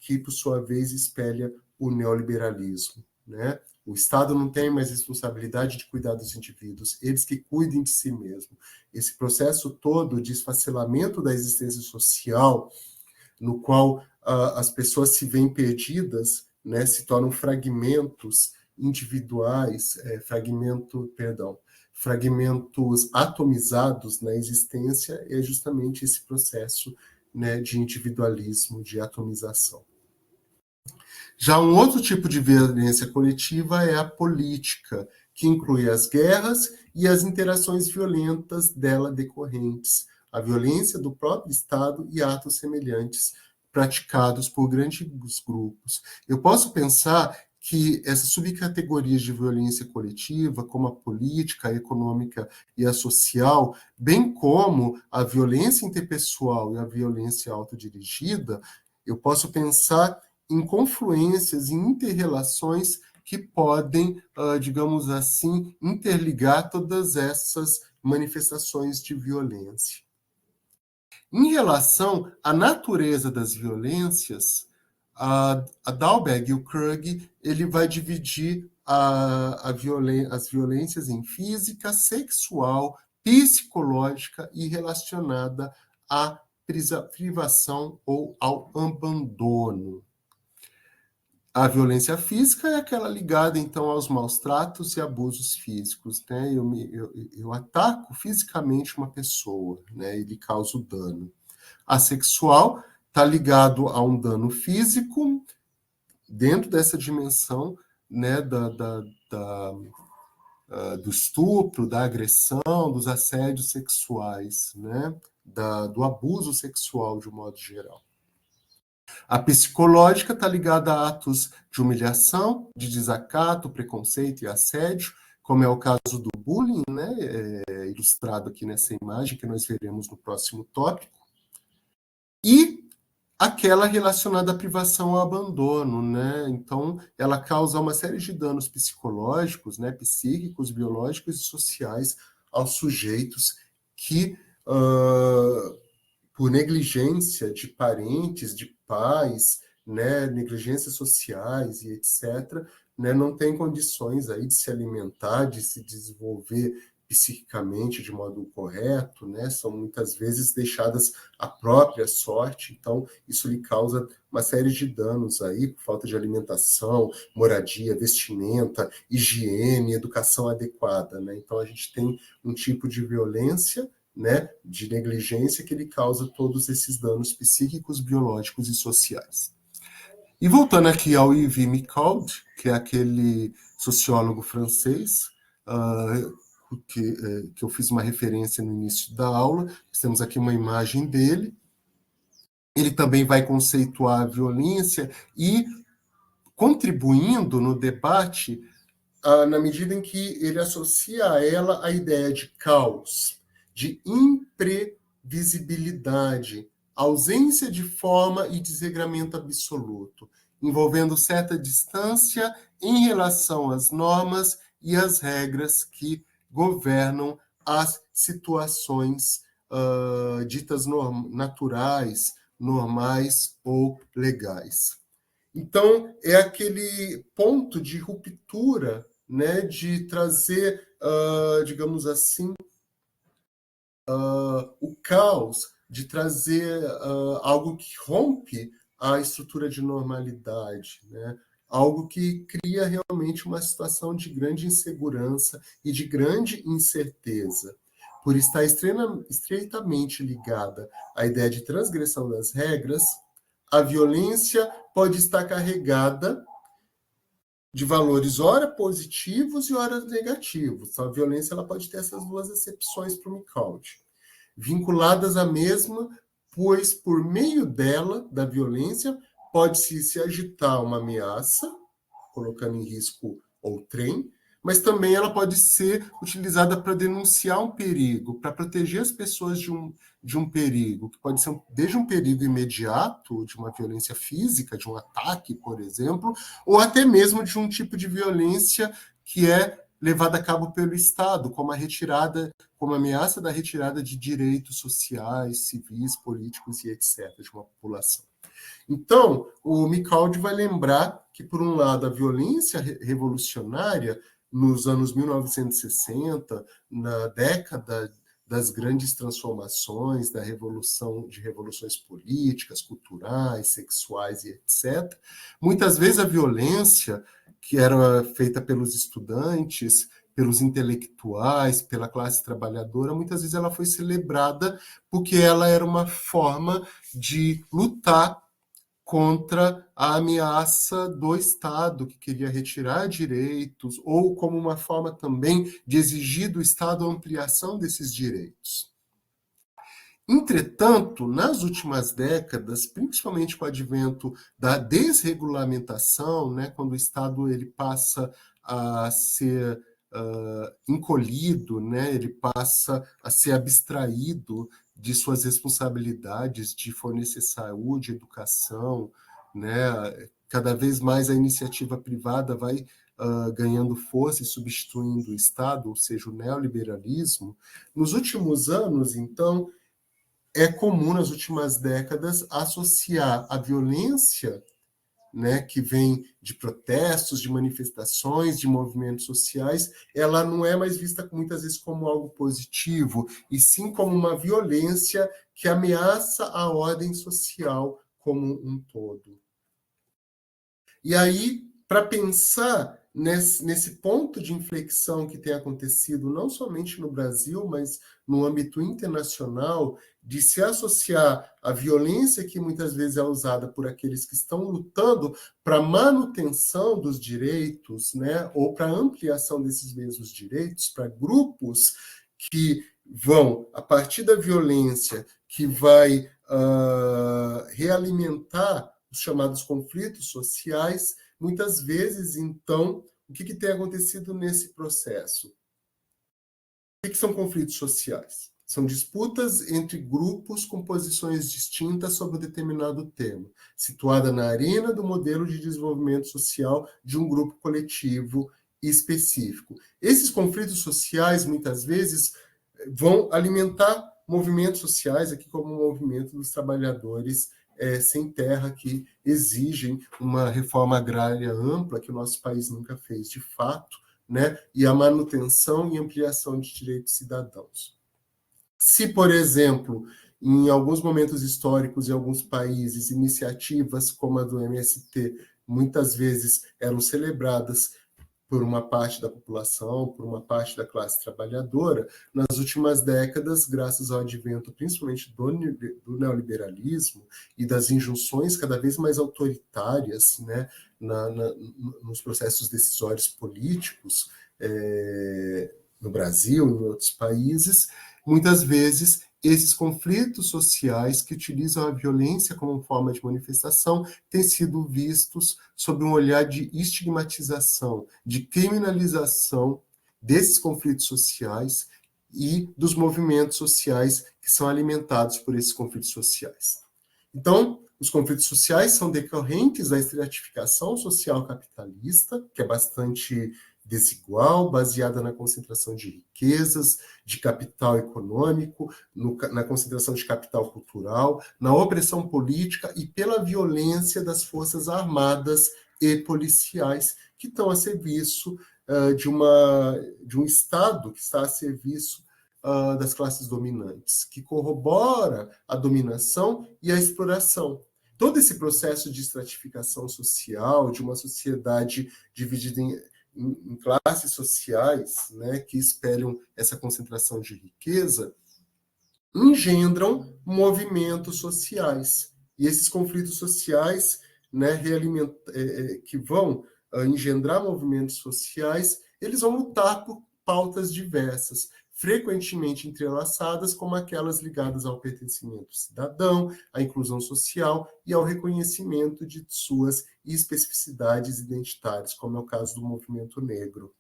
que, por sua vez, espelha o neoliberalismo, né? O Estado não tem mais responsabilidade de cuidar dos indivíduos, eles que cuidem de si mesmos. Esse processo todo de esfacelamento da existência social, no qual as pessoas se veem perdidas, né, se tornam fragmentos individuais, fragmentos atomizados na existência, é justamente esse processo, né, de individualismo, de atomização. Já um outro tipo de violência coletiva é a política, que inclui as guerras e as interações violentas dela decorrentes, a violência do próprio Estado e atos semelhantes praticados por grandes grupos. Eu posso pensar que essas subcategorias de violência coletiva, como a política, a econômica e a social, bem como a violência interpessoal e a violência autodirigida, eu posso pensar em confluências, em interrelações que podem, digamos assim, interligar todas essas manifestações de violência. Em relação à natureza das violências, a Dalberg e o Krug, ele vai dividir as violências em física, sexual, psicológica e relacionada à privação ou ao abandono. A violência física é aquela ligada, então, aos maus tratos e abusos físicos, né? Eu ataco fisicamente uma pessoa, né? E lhe causo dano. A sexual está ligado a um dano físico dentro dessa dimensão, né? Do estupro, da agressão, dos assédios sexuais, né? Do abuso sexual, de um modo geral. A psicológica está ligada a atos de humilhação, de desacato, preconceito e assédio, como é o caso do bullying, né, ilustrado aqui nessa imagem, que nós veremos no próximo tópico. E aquela relacionada à privação ao abandono, né? Então, ela causa uma série de danos psicológicos, né, psíquicos, biológicos e sociais aos sujeitos que, por negligência de parentes, de pais, né, negligências sociais e etc., né, não tem condições aí de se alimentar, de se desenvolver psiquicamente de modo correto, né, são muitas vezes deixadas à própria sorte, então isso lhe causa uma série de danos aí, falta de alimentação, moradia, vestimenta, higiene, educação adequada, né, então a gente tem um tipo de violência, né, de negligência que ele causa todos esses danos psíquicos, biológicos e sociais. E voltando aqui ao Yves Michaud, que é aquele sociólogo francês, que eu fiz uma referência no início da aula, temos aqui uma imagem dele. Ele também vai conceituar a violência e contribuindo no debate na medida em que ele associa a ela a ideia de caos, de imprevisibilidade, ausência de forma e desregramento absoluto, envolvendo certa distância em relação às normas e às regras que governam as situações ditas naturais, normais ou legais. Então, é aquele ponto de ruptura, né, de trazer, digamos assim, o caos, de trazer algo que rompe a estrutura de normalidade, né? Algo que cria realmente uma situação de grande insegurança e de grande incerteza. Por estar estreitamente ligada à ideia de transgressão das regras, a violência pode estar carregada de valores ora positivos e ora negativos. Então, a violência ela pode ter essas duas acepções para o Michaud, vinculadas à mesma, pois por meio dela, da violência, pode-se se agitar uma ameaça, colocando em risco outrem, mas também ela pode ser utilizada para denunciar um perigo, para proteger as pessoas de um perigo, que pode ser desde um perigo imediato, de uma violência física, de um ataque, por exemplo, ou até mesmo de um tipo de violência que é levada a cabo pelo Estado, como a retirada, como a ameaça da retirada de direitos sociais, civis, políticos e etc. de uma população. Então, o Michaud vai lembrar que, por um lado, a violência revolucionária, nos anos 1960, na década das grandes transformações, da revolução, de revoluções políticas, culturais, sexuais e etc., muitas vezes a violência que era feita pelos estudantes, pelos intelectuais, pela classe trabalhadora, muitas vezes ela foi celebrada porque ela era uma forma de lutar contra a ameaça do Estado, que queria retirar direitos, ou como uma forma também de exigir do Estado a ampliação desses direitos. Entretanto, nas últimas décadas, principalmente com o advento da desregulamentação, né, quando o Estado ele passa a ser encolhido, né, ele passa a ser abstraído de suas responsabilidades de fornecer saúde, educação, né, cada vez mais a iniciativa privada vai ganhando força e substituindo o Estado, ou seja, o neoliberalismo. Nos últimos anos, então, é comum, nas últimas décadas, associar a violência, né, que vem de protestos, de manifestações, de movimentos sociais, ela não é mais vista muitas vezes como algo positivo, e sim como uma violência que ameaça a ordem social como um todo. E aí, para pensar nesse ponto de inflexão que tem acontecido não somente no Brasil, mas no âmbito internacional, de se associar à violência que muitas vezes é usada por aqueles que estão lutando para a manutenção dos direitos, né, ou para a ampliação desses mesmos direitos, para grupos que vão, a partir da violência, que vai realimentar os chamados conflitos sociais, muitas vezes, então, o que tem acontecido nesse processo? O que são conflitos sociais? São disputas entre grupos com posições distintas sobre um determinado tema, situada na arena do modelo de desenvolvimento social de um grupo coletivo específico. Esses conflitos sociais, muitas vezes, vão alimentar movimentos sociais, aqui como o movimento dos trabalhadores sem terra, que exigem uma reforma agrária ampla, que o nosso país nunca fez de fato, né? E a manutenção e ampliação de direitos cidadãos. Se, por exemplo, em alguns momentos históricos, em alguns países, iniciativas como a do MST muitas vezes eram celebradas por uma parte da população, por uma parte da classe trabalhadora, nas últimas décadas, graças ao advento principalmente do neoliberalismo e das injunções cada vez mais autoritárias, né, nos processos decisórios políticos, no Brasil e em outros países, muitas vezes esses conflitos sociais que utilizam a violência como forma de manifestação têm sido vistos sob um olhar de estigmatização, de criminalização desses conflitos sociais e dos movimentos sociais que são alimentados por esses conflitos sociais. Então, os conflitos sociais são decorrentes da estratificação social capitalista, que é bastante desigual, baseada na concentração de riquezas, de capital econômico, na concentração de capital cultural, na opressão política e pela violência das forças armadas e policiais que estão a serviço de um Estado que está a serviço das classes dominantes, que corrobora a dominação e a exploração. Todo esse processo de estratificação social, de uma sociedade dividida em classes sociais, né, que espelham essa concentração de riqueza, engendram movimentos sociais. E esses conflitos sociais, né, que vão engendrar movimentos sociais, eles vão lutar por pautas diversas, frequentemente entrelaçadas, como aquelas ligadas ao pertencimento cidadão, à inclusão social e ao reconhecimento de suas especificidades identitárias, como é o caso do movimento negro.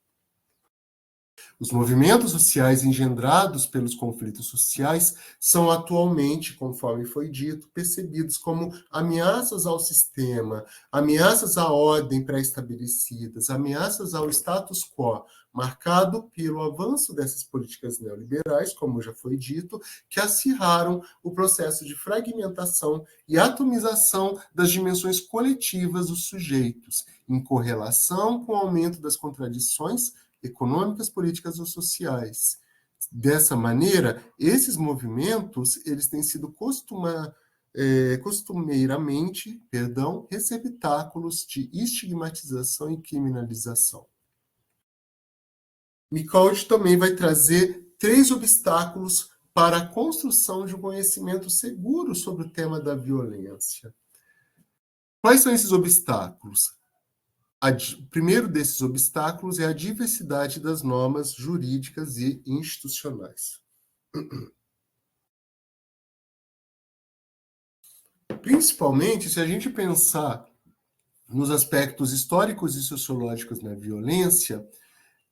Os movimentos sociais engendrados pelos conflitos sociais são atualmente, conforme foi dito, percebidos como ameaças ao sistema, ameaças à ordem pré-estabelecidas, ameaças ao status quo, marcado pelo avanço dessas políticas neoliberais, como já foi dito, que acirraram o processo de fragmentação e atomização das dimensões coletivas dos sujeitos, em correlação com o aumento das contradições econômicas, políticas ou sociais. Dessa maneira, esses movimentos eles têm sido costumeiramente, receptáculos de estigmatização e criminalização. Micaud também vai trazer 3 obstáculos para a construção de um conhecimento seguro sobre o tema da violência. Quais são esses obstáculos? O primeiro desses obstáculos é a diversidade das normas jurídicas e institucionais. Principalmente se a gente pensar nos aspectos históricos e sociológicos da violência,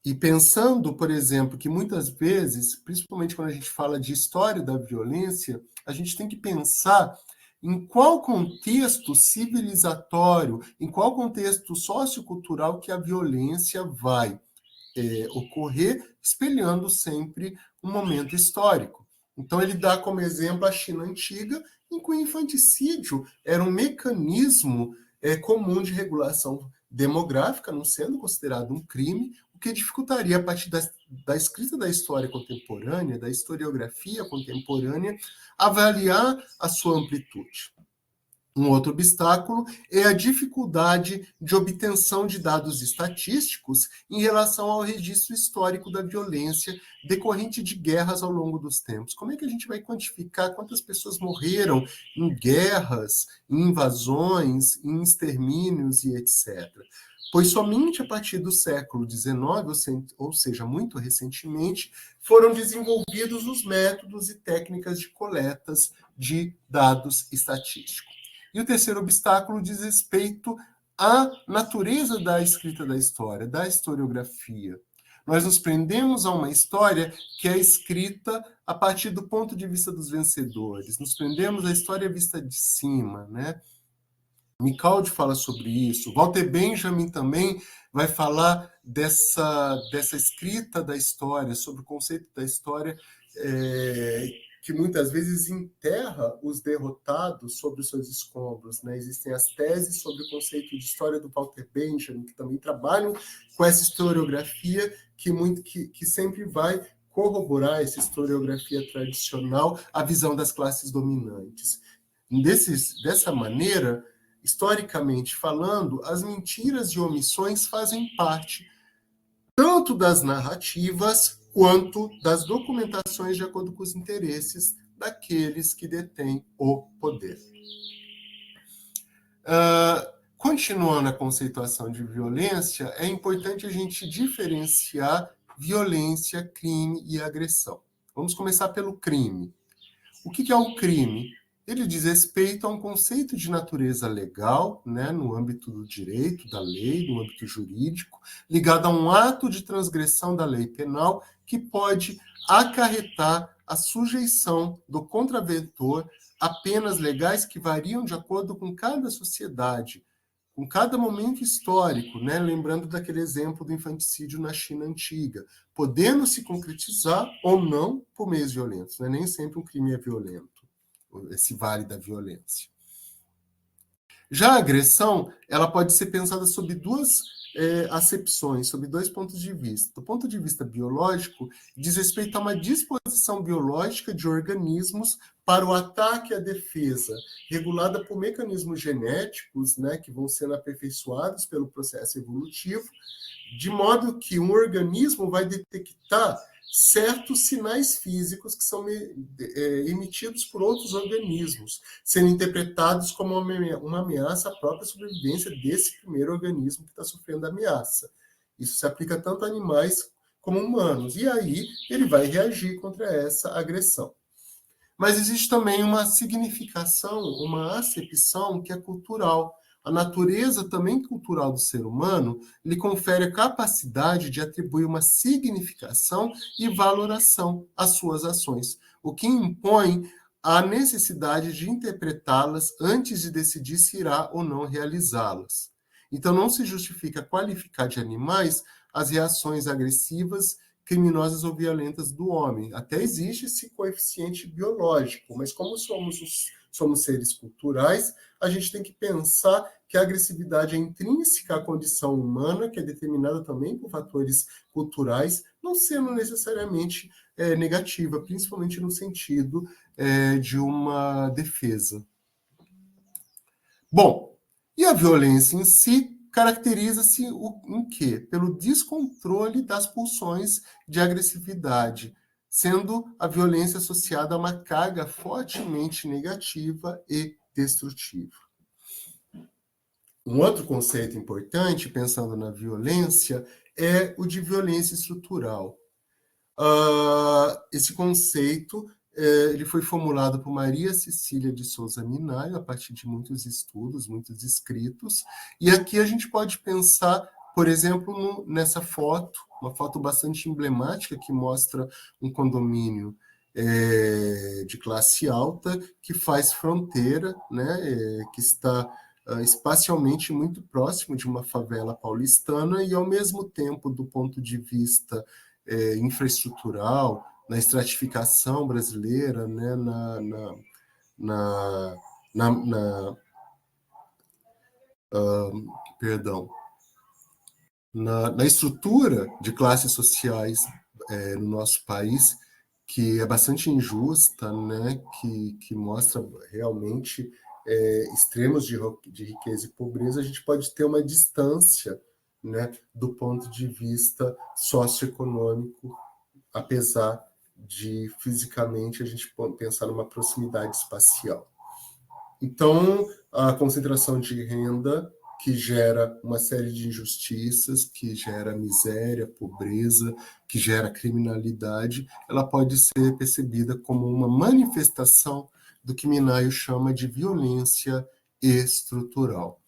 e pensando, por exemplo, que muitas vezes, principalmente quando a gente fala de história da violência, a gente tem que pensar em qual contexto civilizatório, em qual contexto sociocultural que a violência vai ocorrer, espelhando sempre um momento histórico. Então, ele dá como exemplo a China antiga, em que o infanticídio era um mecanismo comum de regulação demográfica, não sendo considerado um crime, o que dificultaria, a partir da escrita da história contemporânea, da historiografia contemporânea, avaliar a sua amplitude. Um outro obstáculo é a dificuldade de obtenção de dados estatísticos em relação ao registro histórico da violência decorrente de guerras ao longo dos tempos. Como é que a gente vai quantificar quantas pessoas morreram em guerras, em invasões, em extermínios e etc.? Pois somente a partir do século XIX, ou seja, muito recentemente, foram desenvolvidos os métodos e técnicas de coletas de dados estatísticos. E o terceiro obstáculo diz respeito à natureza da escrita da história, da historiografia. Nós nos prendemos a uma história que é escrita a partir do ponto de vista dos vencedores. Nos prendemos à história vista de cima, né? Micaldi fala sobre isso. Walter Benjamin também vai falar dessa escrita da história, sobre o conceito da história, que muitas vezes enterra os derrotados sobre os seus escombros, né? Existem as teses sobre o conceito de história do Walter Benjamin, que também trabalham com essa historiografia que sempre vai corroborar essa historiografia tradicional, a visão das classes dominantes. Dessa maneira, historicamente falando, as mentiras e omissões fazem parte tanto das narrativas quanto das documentações de acordo com os interesses daqueles que detêm o poder. Continuando a conceituação de violência, é importante a gente diferenciar violência, crime e agressão. Vamos começar pelo crime. O que é o crime? Ele diz respeito a um conceito de natureza legal, né, no âmbito do direito, da lei, no âmbito jurídico, ligado a um ato de transgressão da lei penal que pode acarretar a sujeição do contraventor a penas legais que variam de acordo com cada sociedade, com cada momento histórico, né? Lembrando daquele exemplo do infanticídio na China antiga, podendo se concretizar ou não por meios violentos. Né? Nem sempre um crime é violento, esse vale da violência. Já a agressão, ela pode ser pensada sob duas acepções, sob dois pontos de vista. Do ponto de vista biológico, diz respeito a uma disposição biológica de organismos para o ataque e a defesa, regulada por mecanismos genéticos, né, que vão sendo aperfeiçoados pelo processo evolutivo, de modo que um organismo vai detectar certos sinais físicos que são emitidos por outros organismos, sendo interpretados como uma ameaça à própria sobrevivência desse primeiro organismo que está sofrendo ameaça. Isso se aplica tanto a animais como humanos. E aí ele vai reagir contra essa agressão. Mas existe também uma significação, uma acepção que é cultural. A natureza também cultural do ser humano lhe confere a capacidade de atribuir uma significação e valoração às suas ações, o que impõe a necessidade de interpretá-las antes de decidir se irá ou não realizá-las. Então, não se justifica qualificar de animais as reações agressivas, criminosas ou violentas do homem. Até existe esse coeficiente biológico, mas como somos seres culturais, a gente tem que pensar que a agressividade é intrínseca à condição humana, que é determinada também por fatores culturais, não sendo necessariamente negativa, principalmente no sentido de uma defesa. Bom, e a violência em si caracteriza-se em quê? Pelo descontrole das pulsões de agressividade, sendo a violência associada a uma carga fortemente negativa e destrutiva. Um outro conceito importante, pensando na violência, é o de violência estrutural. Esse conceito ele foi formulado por Maria Cecília de Souza Minayo, a partir de muitos estudos, muitos escritos, e aqui a gente pode pensar, por exemplo, nessa foto, uma foto bastante emblemática que mostra um condomínio de classe alta que faz fronteira, né, que está espacialmente muito próximo de uma favela paulistana e, ao mesmo tempo, do ponto de vista infraestrutural, na estratificação brasileira, né, na estrutura de classes sociais no nosso país, que é bastante injusta, né, que mostra realmente extremos de riqueza e pobreza, a gente pode ter uma distância, né, do ponto de vista socioeconômico, apesar de fisicamente a gente pensar numa proximidade espacial. Então, a concentração de renda, que gera uma série de injustiças, que gera miséria, pobreza, que gera criminalidade, ela pode ser percebida como uma manifestação do que Minayo chama de violência estrutural.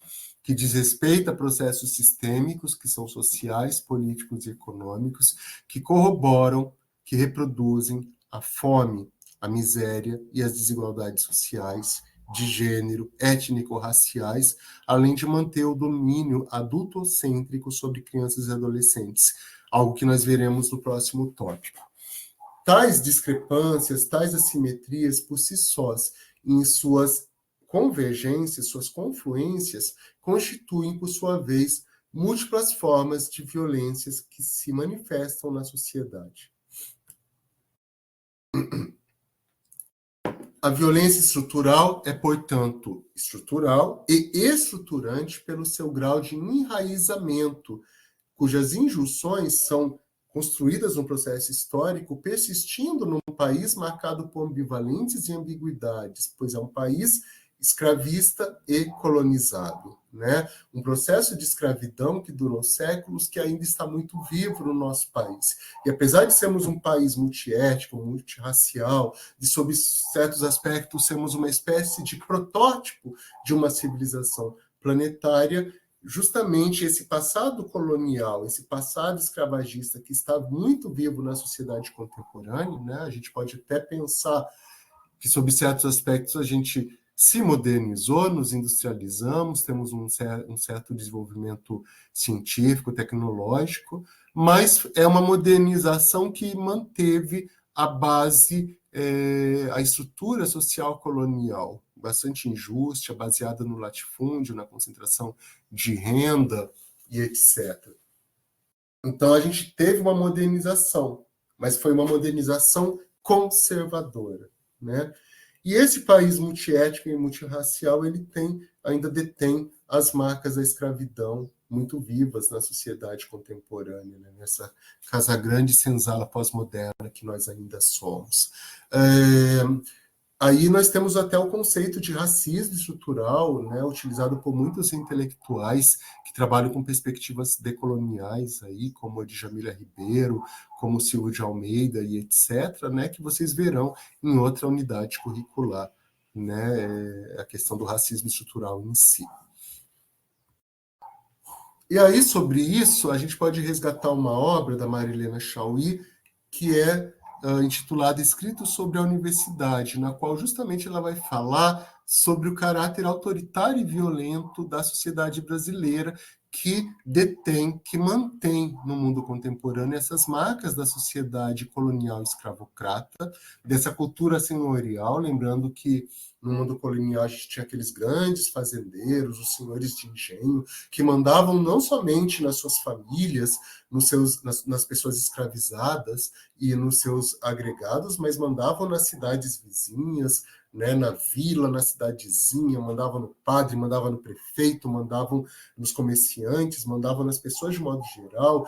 que diz respeito a processos sistêmicos, que são sociais, políticos e econômicos, que corroboram, que reproduzem a fome, a miséria e as desigualdades sociais, de gênero, étnico-raciais, além de manter o domínio adultocêntrico sobre crianças e adolescentes, algo que nós veremos no próximo tópico. Tais discrepâncias, tais assimetrias, por si sós, em suas convergências, suas confluências, constituem, por sua vez, múltiplas formas de violências que se manifestam na sociedade. A violência estrutural é, portanto, estrutural e estruturante pelo seu grau de enraizamento, cujas injunções são construídas no processo histórico, persistindo num país marcado por ambivalências e ambiguidades, pois é um país escravista e colonizado, né? Um processo de escravidão que durou séculos, que ainda está muito vivo no nosso país. E apesar de sermos um país multiétnico, multirracial, de sob certos aspectos sermos uma espécie de protótipo de uma civilização planetária, justamente esse passado colonial, esse passado escravagista que está muito vivo na sociedade contemporânea, né? A gente pode até pensar que, sob certos aspectos, a gente se modernizou, nos industrializamos, temos um certo desenvolvimento científico, tecnológico, mas é uma modernização que manteve a base, a estrutura social colonial, bastante injusta, baseada no latifúndio, na concentração de renda e etc. Então, a gente teve uma modernização, mas foi uma modernização conservadora, né? E esse país multiétnico e multirracial, ele ainda detém as marcas da escravidão muito vivas na sociedade contemporânea, né? Nessa casa grande senzala pós-moderna que nós ainda somos. Aí nós temos até o conceito de racismo estrutural, né, utilizado por muitos intelectuais que trabalham com perspectivas decoloniais, aí, como a de Jamila Ribeiro, como o Silvio de Almeida e etc., né, que vocês verão em outra unidade curricular, né, a questão do racismo estrutural em si. E aí, sobre isso, a gente pode resgatar uma obra da Marilena Chauí, que é intitulada Escritos sobre a Universidade, na qual justamente ela vai falar sobre o caráter autoritário e violento da sociedade brasileira que detém, que mantém no mundo contemporâneo essas marcas da sociedade colonial escravocrata, dessa cultura senhorial, lembrando que no mundo colonial a gente tinha aqueles grandes fazendeiros, os senhores de engenho, que mandavam não somente nas suas famílias, nas pessoas escravizadas e nos seus agregados, mas mandavam nas cidades vizinhas, né, na vila, na cidadezinha, mandavam no padre, mandavam no prefeito, mandavam nos comerciantes, mandavam nas pessoas de modo geral,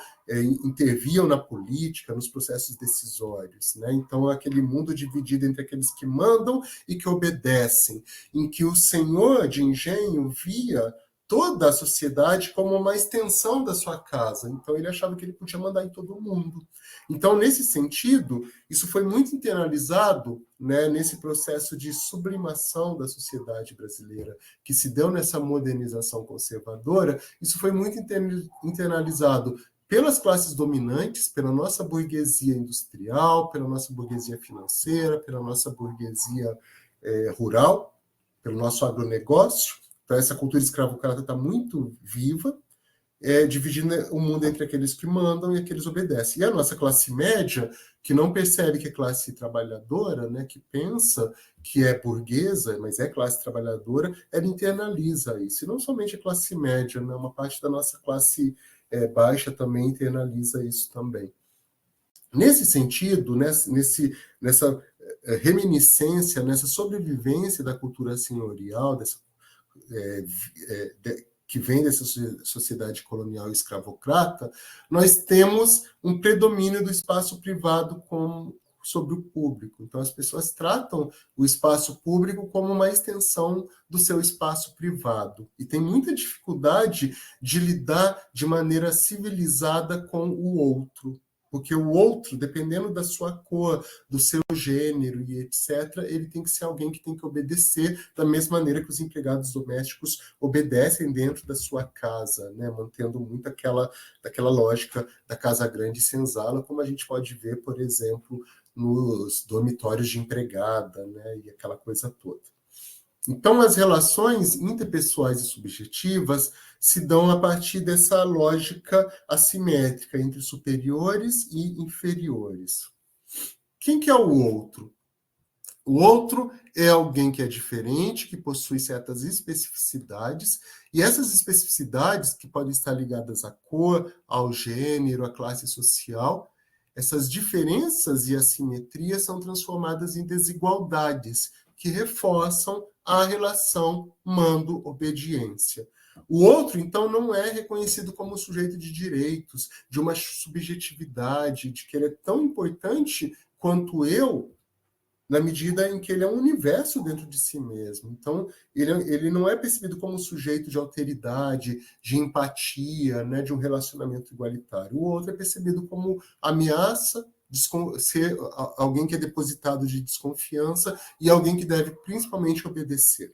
interviam na política, nos processos decisórios, né? Então, aquele mundo dividido entre aqueles que mandam e que obedecem, em que o senhor de engenho via toda a sociedade como uma extensão da sua casa. Então, ele achava que ele podia mandar em todo mundo. Então, nesse sentido, isso foi muito internalizado, né, nesse processo de sublimação da sociedade brasileira, que se deu nessa modernização conservadora. Isso foi muito internalizado pelas classes dominantes, pela nossa burguesia industrial, pela nossa burguesia financeira, pela nossa burguesia rural, pelo nosso agronegócio. Então, essa cultura escravocrata está muito viva, dividindo o mundo entre aqueles que mandam e aqueles que obedecem. E a nossa classe média, que não percebe que é classe trabalhadora, né, que pensa que é burguesa, mas é classe trabalhadora, ela internaliza isso. E não somente a classe média, né, uma parte da nossa classe baixa também internaliza isso também. Nesse sentido, nessa reminiscência, nessa sobrevivência da cultura senhorial, que vem dessa sociedade colonial escravocrata, nós temos um predomínio do espaço privado sobre o público. Então, as pessoas tratam o espaço público como uma extensão do seu espaço privado. E tem muita dificuldade de lidar de maneira civilizada com o outro. Porque o outro, dependendo da sua cor, do seu gênero e etc., ele tem que ser alguém que tem que obedecer da mesma maneira que os empregados domésticos obedecem dentro da sua casa, né? Mantendo muito daquela lógica da casa grande e senzala, como a gente pode ver, por exemplo, nos dormitórios de empregada, né? E aquela coisa toda. Então, as relações interpessoais e subjetivas se dão a partir dessa lógica assimétrica entre superiores e inferiores. Quem que é o outro? O outro é alguém que é diferente, que possui certas especificidades, e essas especificidades, que podem estar ligadas à cor, ao gênero, à classe social, essas diferenças e assimetrias são transformadas em desigualdades, que reforçam a relação mando-obediência. O outro, então, não é reconhecido como sujeito de direitos, de uma subjetividade, de que ele é tão importante quanto eu, na medida em que ele é um universo dentro de si mesmo. Então, ele não é percebido como um sujeito de alteridade, de empatia, né, de um relacionamento igualitário. O outro é percebido como ameaça, ser alguém que é depositado de desconfiança e alguém que deve principalmente obedecer.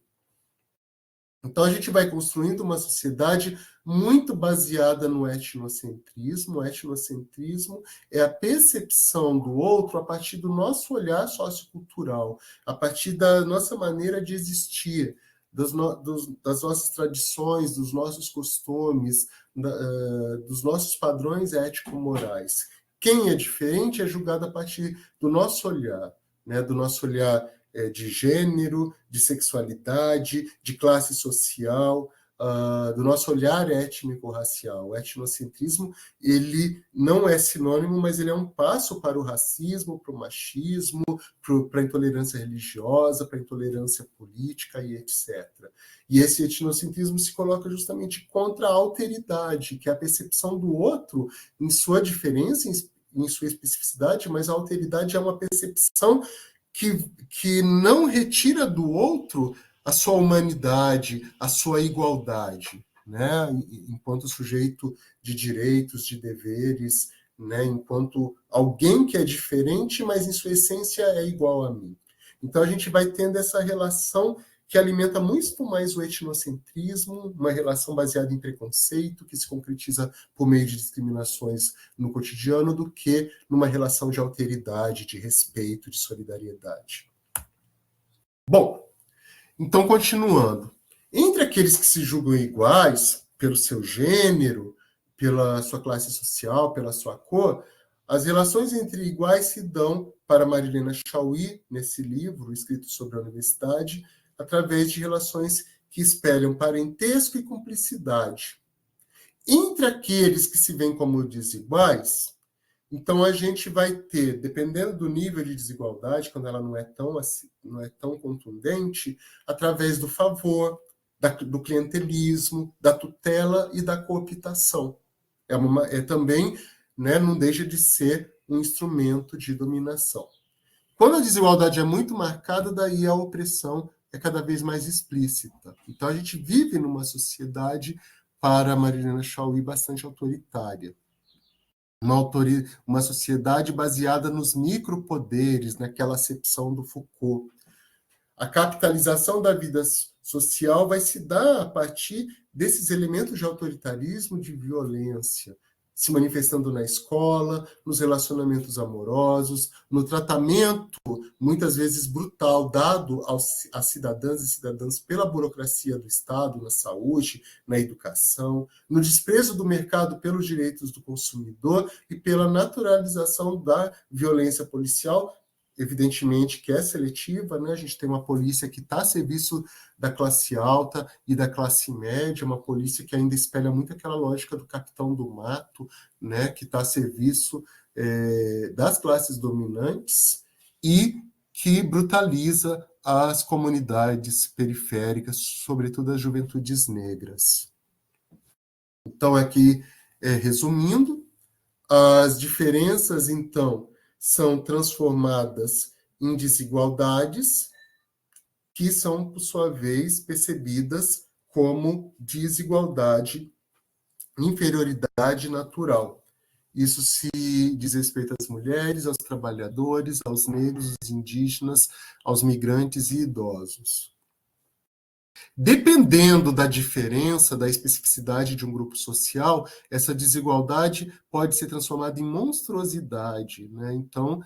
Então, a gente vai construindo uma sociedade muito baseada no etnocentrismo. O etnocentrismo é a percepção do outro a partir do nosso olhar sociocultural, a partir da nossa maneira de existir, das nossas tradições, dos nossos costumes, dos nossos padrões ético-morais. Quem é diferente é julgado a partir do nosso olhar, né? Do nosso olhar de gênero, de sexualidade, de classe social, do nosso olhar étnico-racial. O etnocentrismo, ele não é sinônimo, mas ele é um passo para o racismo, para o machismo, para a intolerância religiosa, para a intolerância política e etc. E esse etnocentrismo se coloca justamente contra a alteridade, que é a percepção do outro em sua diferença, em sua especificidade, mas a alteridade é uma percepção que não retira do outro a sua humanidade, a sua igualdade, né? Enquanto sujeito de direitos, de deveres, né? Enquanto alguém que é diferente, mas em sua essência é igual a mim. Então a gente vai tendo essa relação que alimenta muito mais o etnocentrismo, uma relação baseada em preconceito, que se concretiza por meio de discriminações no cotidiano, do que numa relação de alteridade, de respeito, de solidariedade. Bom, então, continuando. Entre aqueles que se julgam iguais pelo seu gênero, pela sua classe social, pela sua cor, as relações entre iguais se dão, para Marilena Chauí, nesse livro escrito sobre a universidade, através de relações que espelham parentesco e cumplicidade. Entre aqueles que se veem como desiguais, então a gente vai ter, dependendo do nível de desigualdade, quando ela não é tão contundente, através do favor, do clientelismo, da tutela e da cooptação. Também, né, não deixa de ser um instrumento de dominação. Quando a desigualdade é muito marcada, daí a opressão é cada vez mais explícita. Então a gente vive numa sociedade, para Marilena Chauí, bastante autoritária. Uma sociedade baseada nos micropoderes, naquela acepção do Foucault. A capitalização da vida social vai se dar a partir desses elementos de autoritarismo, de violência, se manifestando na escola, nos relacionamentos amorosos, no tratamento, muitas vezes brutal, dado às cidadãs e cidadãs pela burocracia do Estado, na saúde, na educação, no desprezo do mercado pelos direitos do consumidor e pela naturalização da violência policial, evidentemente que é seletiva, né? A gente tem uma polícia que está a serviço da classe alta e da classe média, uma polícia que ainda espelha muito aquela lógica do capitão do mato, né? Que está a serviço das classes dominantes e que brutaliza as comunidades periféricas, sobretudo as juventudes negras. Então, aqui, resumindo, as diferenças, então, são transformadas em desigualdades, que são, por sua vez, percebidas como desigualdade, inferioridade natural. Isso se diz respeito às mulheres, aos trabalhadores, aos negros, aos indígenas, aos migrantes e idosos. Dependendo da diferença, da especificidade de um grupo social, essa desigualdade pode ser transformada em monstruosidade, né? Então,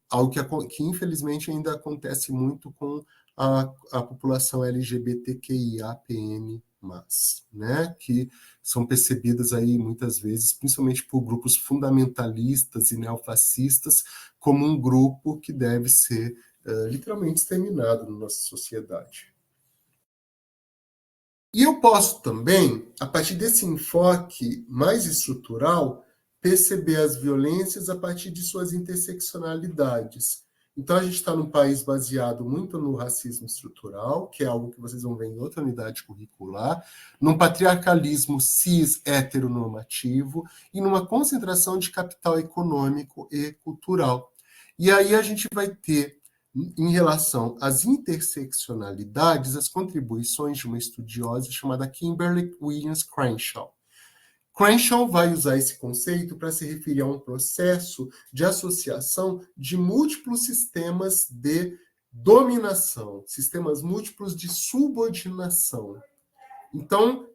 algo que infelizmente ainda acontece muito com a população LGBTQIAPN+, né? Que são percebidas aí muitas vezes, principalmente por grupos fundamentalistas e neofascistas, como um grupo que deve ser literalmente exterminado na nossa sociedade. E eu posso também, a partir desse enfoque mais estrutural, perceber as violências a partir de suas interseccionalidades. Então, a gente está num país baseado muito no racismo estrutural, que é algo que vocês vão ver em outra unidade curricular, num patriarcalismo cis heteronormativo e numa concentração de capital econômico e cultural. E aí a gente vai ter, em relação às interseccionalidades, as contribuições de uma estudiosa chamada Kimberly Williams Crenshaw. Crenshaw vai usar esse conceito para se referir a um processo de associação de múltiplos sistemas de dominação, sistemas múltiplos de subordinação. Então,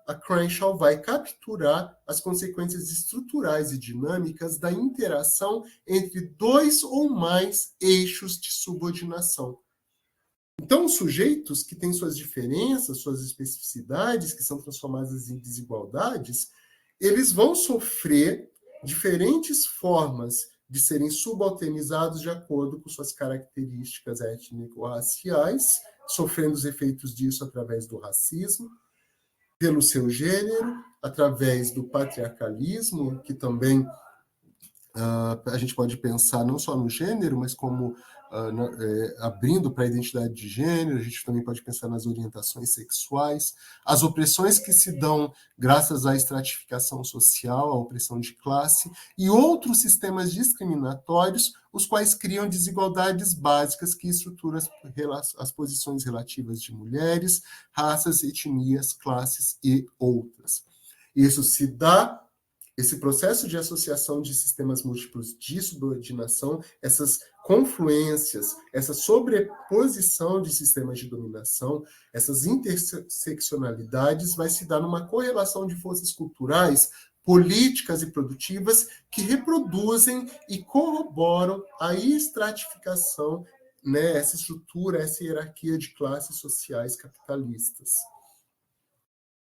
a Crenshaw vai capturar as consequências estruturais e dinâmicas da interação entre dois ou mais eixos de subordinação. Então, os sujeitos que têm suas diferenças, suas especificidades, que são transformadas em desigualdades, eles vão sofrer diferentes formas de serem subalternizados de acordo com suas características étnico-raciais, sofrendo os efeitos disso através do racismo, pelo seu gênero, através do patriarcalismo, que também a gente pode pensar não só no gênero, mas como abrindo para a identidade de gênero, a gente também pode pensar nas orientações sexuais, as opressões que se dão graças à estratificação social, à opressão de classe, e outros sistemas discriminatórios, os quais criam desigualdades básicas que estruturam as posições relativas de mulheres, raças, etnias, classes e outras. Isso se dá. Esse processo de associação de sistemas múltiplos de subordinação, essas confluências, essa sobreposição de sistemas de dominação, essas interseccionalidades vai se dar numa correlação de forças culturais, políticas e produtivas que reproduzem e corroboram a estratificação, né, essa estrutura, essa hierarquia de classes sociais capitalistas.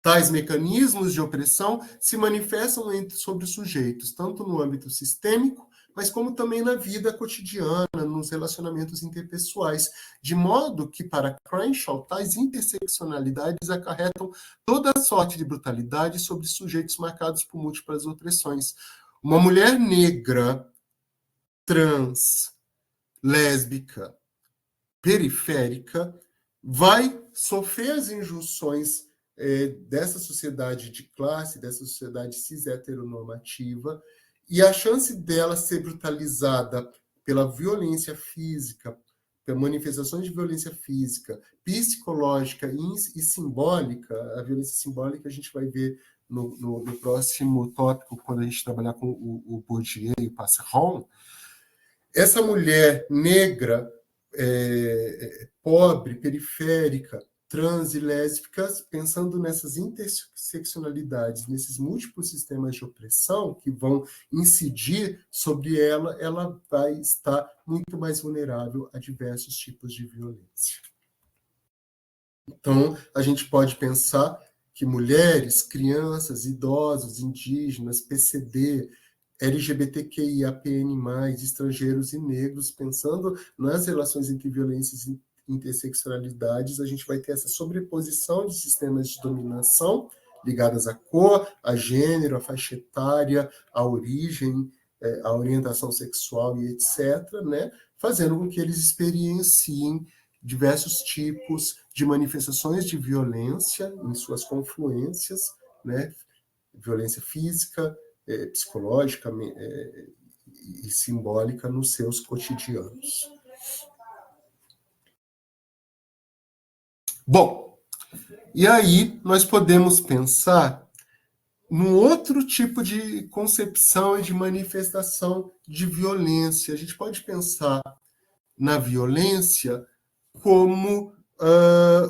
Tais mecanismos de opressão se manifestam sobre os sujeitos, tanto no âmbito sistêmico, mas como também na vida cotidiana, nos relacionamentos interpessoais, de modo que, para Crenshaw, tais interseccionalidades acarretam toda sorte de brutalidade sobre sujeitos marcados por múltiplas opressões. Uma mulher negra, trans, lésbica, periférica, vai sofrer as injunções dessa sociedade de classe, dessa sociedade cis-heteronormativa, e a chance dela ser brutalizada pela violência física, pela manifestação de violência física, psicológica e simbólica, a violência simbólica a gente vai ver no próximo tópico, quando a gente trabalhar com o Bourdieu e o Passeron. Essa mulher negra, pobre, periférica, trans e lésbicas, pensando nessas interseccionalidades, nesses múltiplos sistemas de opressão que vão incidir sobre ela, ela vai estar muito mais vulnerável a diversos tipos de violência. Então, a gente pode pensar que mulheres, crianças, idosos, indígenas, PCD, LGBTQIAPN+, estrangeiros e negros, pensando nas relações entre violências e interseccionalidades, a gente vai ter essa sobreposição de sistemas de dominação ligadas à cor, a gênero, a faixa etária, a origem, a orientação sexual e etc., né? Fazendo com que eles experienciem diversos tipos de manifestações de violência em suas confluências, né? Violência física, psicológica e simbólica nos seus cotidianos. Bom, e aí nós podemos pensar num outro tipo de concepção e de manifestação de violência. A gente pode pensar na violência como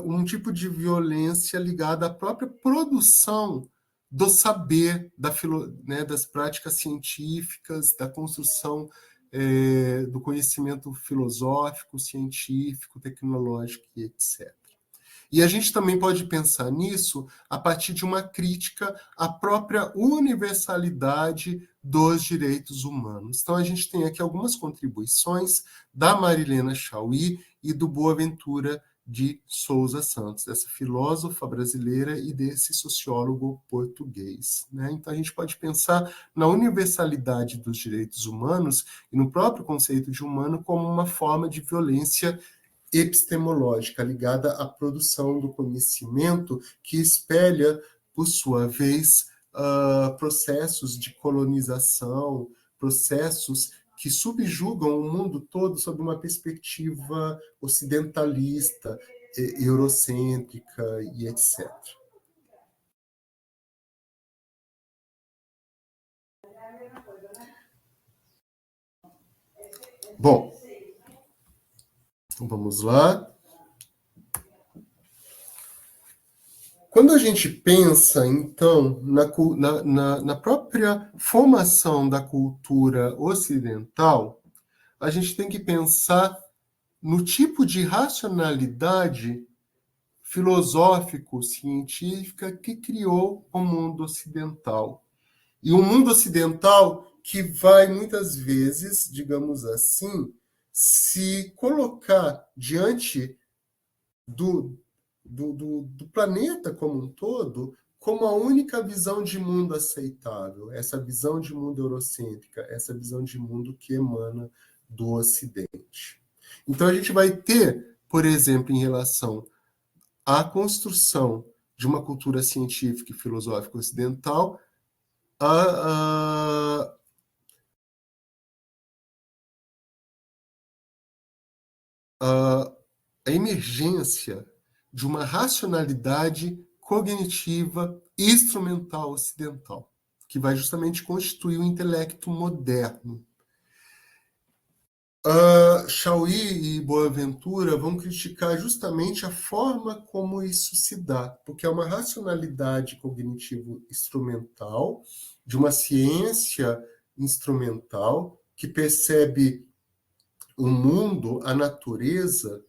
um tipo de violência ligada à própria produção do saber, né, das práticas científicas, da construção do conhecimento filosófico, científico, tecnológico e etc. E a gente também pode pensar nisso a partir de uma crítica à própria universalidade dos direitos humanos. Então, a gente tem aqui algumas contribuições da Marilena Chaui e do Boaventura de Souza Santos, dessa filósofa brasileira e desse sociólogo português, né? Então, a gente pode pensar na universalidade dos direitos humanos e no próprio conceito de humano como uma forma de violência epistemológica ligada à produção do conhecimento que espelha, por sua vez, processos de colonização, processos que subjugam o mundo todo sob uma perspectiva ocidentalista, eurocêntrica e etc. Bom, vamos lá. Quando a gente pensa, então, na própria formação da cultura ocidental, a gente tem que pensar no tipo de racionalidade filosófico-científica que criou o mundo ocidental. E o mundo ocidental que vai, muitas vezes, digamos assim, se colocar diante do planeta como um todo como a única visão de mundo aceitável, essa visão de mundo eurocêntrica, essa visão de mundo que emana do Ocidente. Então, a gente vai ter, por exemplo, em relação à construção de uma cultura científica e filosófica ocidental, a, a, a emergência de uma racionalidade cognitiva instrumental ocidental, que vai justamente constituir o intelecto moderno. Chauí e Boaventura vão criticar justamente a forma como isso se dá, porque é uma racionalidade cognitivo instrumental, de uma ciência instrumental, que percebe o mundo, a natureza,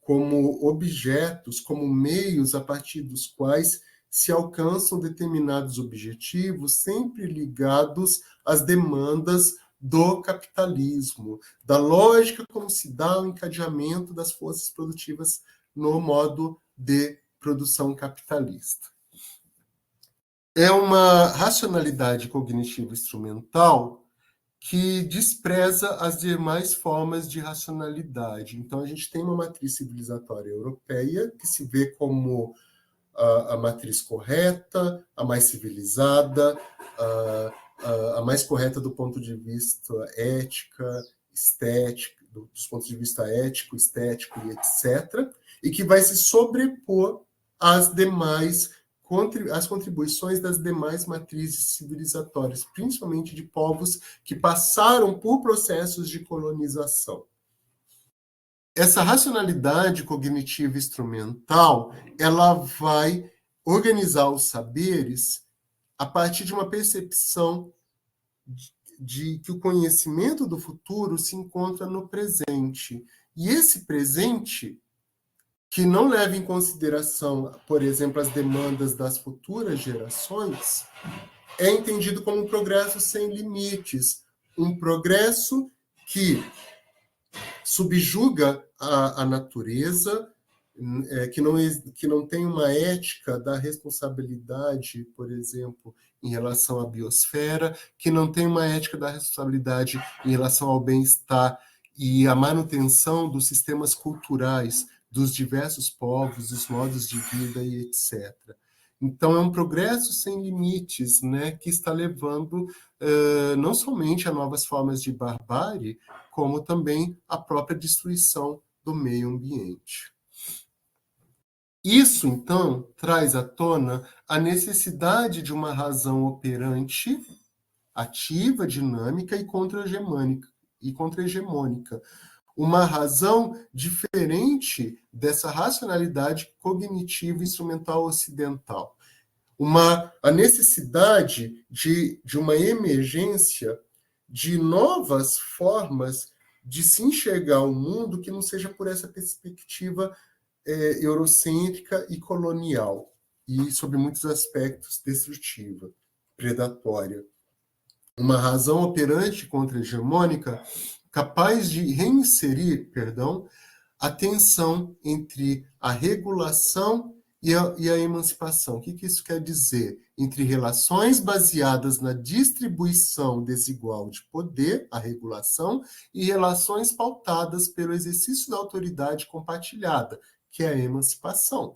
como objetos, como meios a partir dos quais se alcançam determinados objetivos, sempre ligados às demandas do capitalismo, da lógica como se dá o encadeamento das forças produtivas no modo de produção capitalista. É uma racionalidade cognitiva instrumental que despreza as demais formas de racionalidade. Então, a gente tem uma matriz civilizatória europeia que se vê como a matriz correta, a mais civilizada, a mais correta do ponto de vista ética, estética, dos pontos de vista ético, estético e etc., e que vai se sobrepor às demais as contribuições das demais matrizes civilizatórias, principalmente de povos que passaram por processos de colonização. Essa racionalidade cognitiva instrumental, ela vai organizar os saberes a partir de uma percepção de que o conhecimento do futuro se encontra no presente. E esse presente, que não leva em consideração, por exemplo, as demandas das futuras gerações, é entendido como um progresso sem limites, um progresso que subjuga a natureza, que não tem uma ética da responsabilidade, por exemplo, em relação à biosfera, que não tem uma ética da responsabilidade em relação ao bem-estar e à manutenção dos sistemas culturais dos diversos povos, dos modos de vida e etc. Então, é um progresso sem limites, né, que está levando não somente a novas formas de barbárie, como também a própria destruição do meio ambiente. Isso, então, traz à tona a necessidade de uma razão operante, ativa, dinâmica e contra-hegemônica. Uma razão diferente dessa racionalidade cognitiva instrumental ocidental. A necessidade de uma emergência de novas formas de se enxergar o mundo que não seja por essa perspectiva eurocêntrica e colonial, e sob muitos aspectos destrutiva, predatória. Uma razão operante contra-hegemônica capaz de reinserir, a tensão entre a regulação e a emancipação. O que isso quer dizer? Entre relações baseadas na distribuição desigual de poder, a regulação, e relações pautadas pelo exercício da autoridade compartilhada, que é a emancipação.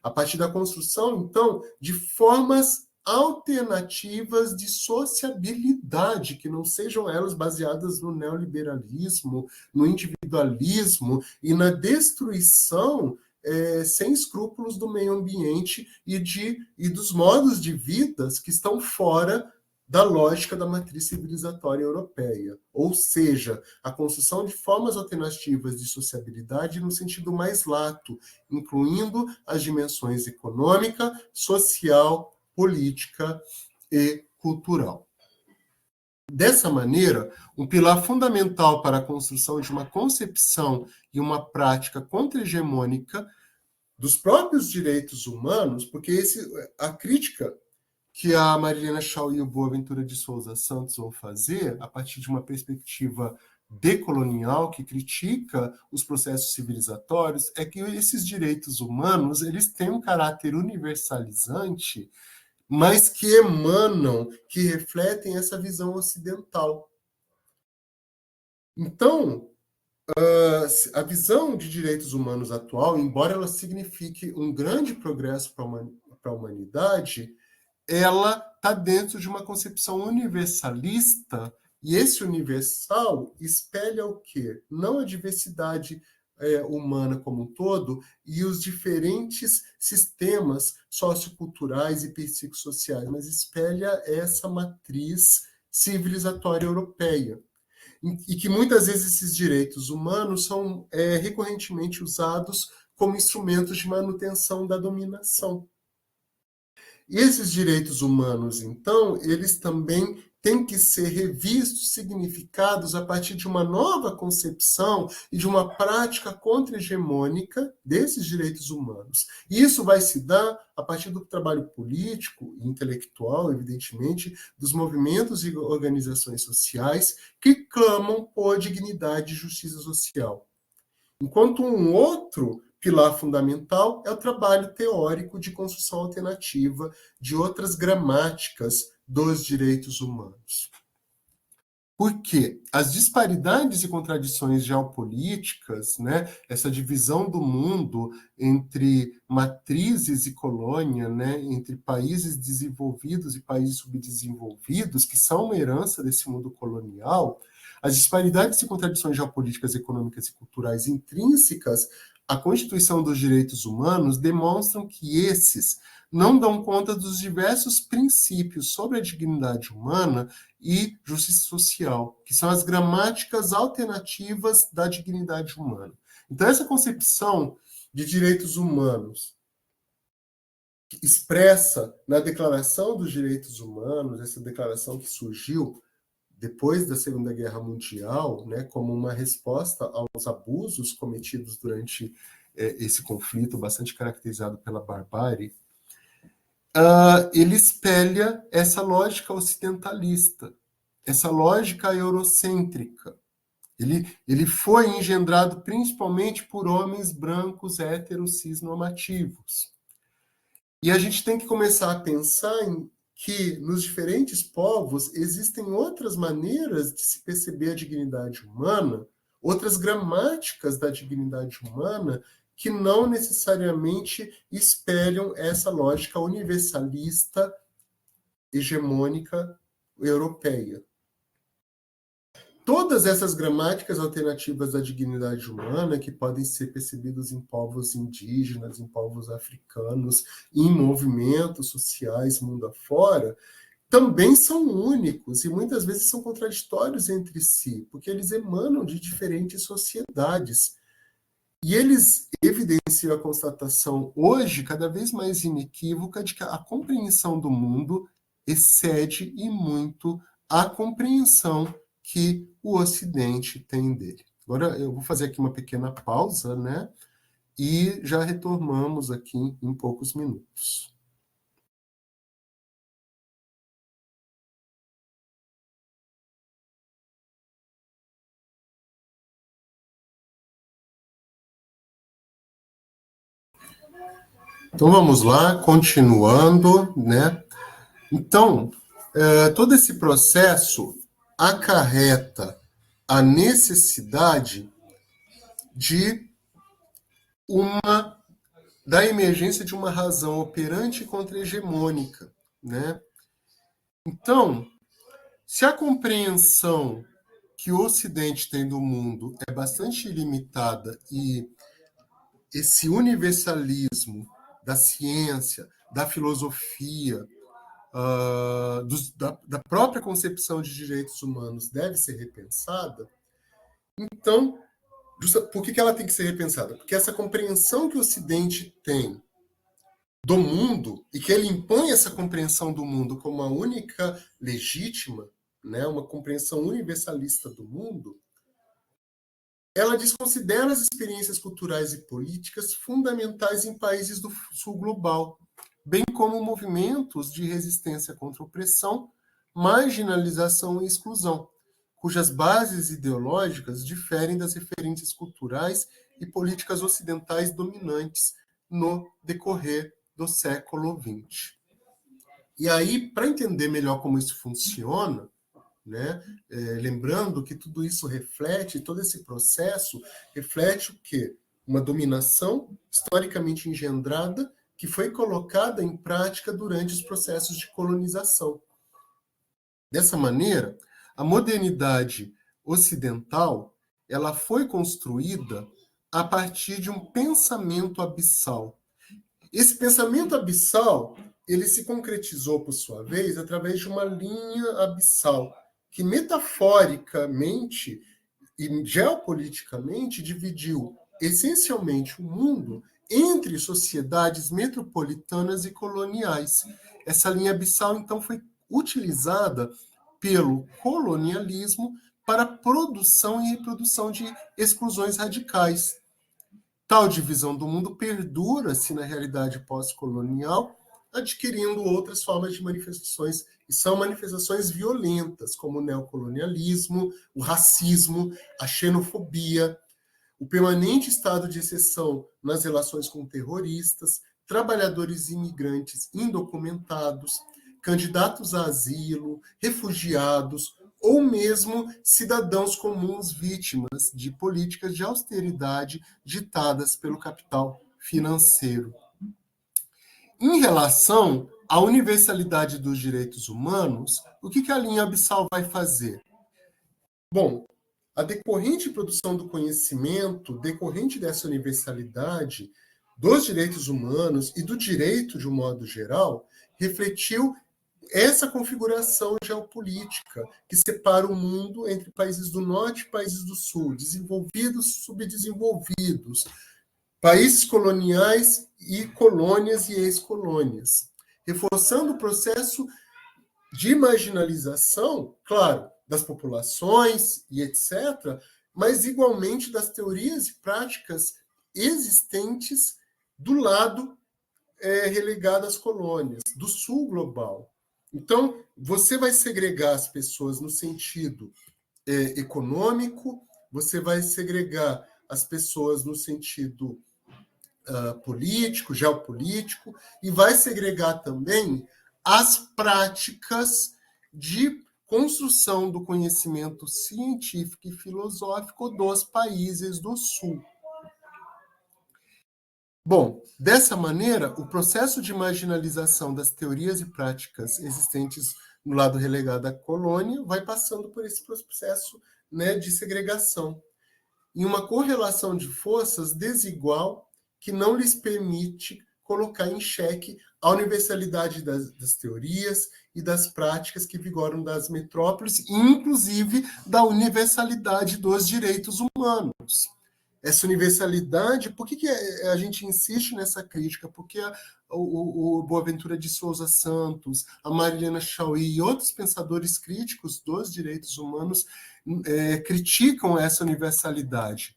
A partir da construção, então, de formas alternativas de sociabilidade, que não sejam elas baseadas no neoliberalismo, no individualismo e na destruição sem escrúpulos do meio ambiente e dos modos de vida que estão fora da lógica da matriz civilizatória europeia. Ou seja, a construção de formas alternativas de sociabilidade no sentido mais lato, incluindo as dimensões econômica, social, política e cultural. Dessa maneira, um pilar fundamental para a construção de uma concepção e uma prática contra-hegemônica dos próprios direitos humanos, porque a crítica que a Marilena Chau e o Boaventura de Souza Santos vão fazer, a partir de uma perspectiva decolonial que critica os processos civilizatórios, é que esses direitos humanos eles têm um caráter universalizante, mas que emanam, que refletem essa visão ocidental. Então, a visão de direitos humanos atual, embora ela signifique um grande progresso para a humanidade, ela está dentro de uma concepção universalista, e esse universal espelha o quê? Não a diversidade humana como um todo e os diferentes sistemas socioculturais e psicossociais, mas espelha essa matriz civilizatória europeia. E que muitas vezes esses direitos humanos são recorrentemente usados como instrumentos de manutenção da dominação. E esses direitos humanos, então, eles também têm que ser revistos, significados a partir de uma nova concepção e de uma prática contra-hegemônica desses direitos humanos. E isso vai se dar a partir do trabalho político e intelectual, evidentemente, dos movimentos e organizações sociais que clamam por dignidade e justiça social. Enquanto um outro pilar fundamental é o trabalho teórico de construção alternativa de outras gramáticas dos direitos humanos. Porque as disparidades e contradições geopolíticas, né, essa divisão do mundo entre matrizes e colônia, né, entre países desenvolvidos e países subdesenvolvidos, que são uma herança desse mundo colonial, as disparidades e contradições geopolíticas, econômicas e culturais intrínsecas à Constituição dos Direitos Humanos demonstram que esses não dão conta dos diversos princípios sobre a dignidade humana e justiça social, que são as gramáticas alternativas da dignidade humana. Então, essa concepção de direitos humanos expressa na Declaração dos Direitos Humanos, essa declaração que surgiu depois da Segunda Guerra Mundial, né, como uma resposta aos abusos cometidos durante esse conflito, bastante caracterizado pela barbárie, ele espelha essa lógica ocidentalista, essa lógica eurocêntrica. Ele foi engendrado principalmente por homens brancos, héteros, cisnormativos. E a gente tem que começar a pensar que nos diferentes povos existem outras maneiras de se perceber a dignidade humana, outras gramáticas da dignidade humana, que não necessariamente espelham essa lógica universalista, hegemônica europeia. todas essas gramáticas alternativas da dignidade humana, que podem ser percebidas em povos indígenas, em povos africanos, em movimentos sociais mundo afora, também são únicos e muitas vezes são contraditórios entre si, porque eles emanam de diferentes sociedades. E eles evidenciam a constatação, hoje, cada vez mais inequívoca, de que a compreensão do mundo excede e muito a compreensão que o Ocidente tem dele. Agora, eu vou fazer aqui uma pequena pausa, né? E já retornamos aqui em poucos minutos. Então vamos lá, continuando, né? Então, todo esse processo acarreta a necessidade da emergência de uma razão operante contra-hegemônica, né? Então, se a compreensão que o Ocidente tem do mundo é bastante limitada e esse universalismo da ciência, da filosofia, da própria concepção de direitos humanos deve ser repensada, então, por que ela tem que ser repensada? Porque essa compreensão que o Ocidente tem do mundo, e que ele impõe essa compreensão do mundo como a única legítima, né, uma compreensão universalista do mundo, ela desconsidera as experiências culturais e políticas fundamentais em países do sul global, bem como movimentos de resistência contra a opressão, marginalização e exclusão, cujas bases ideológicas diferem das referências culturais e políticas ocidentais dominantes no decorrer do século XX. E aí, para entender melhor como isso funciona, né, lembrando que tudo isso reflete, todo esse processo reflete o quê? Uma dominação historicamente engendrada que foi colocada em prática durante os processos de colonização. Dessa maneira, a modernidade ocidental ela foi construída a partir de um pensamento abissal. Esse pensamento abissal ele se concretizou, por sua vez, através de uma linha abissal, que metaforicamente e geopoliticamente dividiu essencialmente o mundo entre sociedades metropolitanas e coloniais. Essa linha abissal, então, foi utilizada pelo colonialismo para produção e reprodução de exclusões radicais. Tal divisão do mundo perdura-se na realidade pós-colonial, adquirindo outras formas de manifestações, e são manifestações violentas, como o neocolonialismo, o racismo, a xenofobia, o permanente estado de exceção nas relações com terroristas, trabalhadores imigrantes indocumentados, candidatos a asilo, refugiados, ou mesmo cidadãos comuns vítimas de políticas de austeridade ditadas pelo capital financeiro. Em relação à universalidade dos direitos humanos, o que a linha abissal vai fazer? Bom, a decorrente produção do conhecimento, decorrente dessa universalidade dos direitos humanos e do direito de um modo geral, refletiu essa configuração geopolítica que separa o mundo entre países do norte e países do sul, desenvolvidos, subdesenvolvidos, países coloniais e colônias e ex-colônias, reforçando o processo de marginalização, claro, das populações e etc., mas igualmente das teorias e práticas existentes do lado relegado às colônias, do sul global. Então, você vai segregar as pessoas no sentido econômico, você vai segregar as pessoas no sentido político, geopolítico, e vai segregar também as práticas de construção do conhecimento científico e filosófico dos países do Sul. Bom, dessa maneira, o processo de marginalização das teorias e práticas existentes no lado relegado à colônia vai passando por esse processo né, de segregação, em uma correlação de forças desigual que não lhes permite colocar em xeque a universalidade das teorias e das práticas que vigoram das metrópoles, inclusive da universalidade dos direitos humanos. Essa universalidade, por que a gente insiste nessa crítica? Porque o Boaventura de Souza Santos, a Marilena Chauí e outros pensadores críticos dos direitos humanos criticam essa universalidade.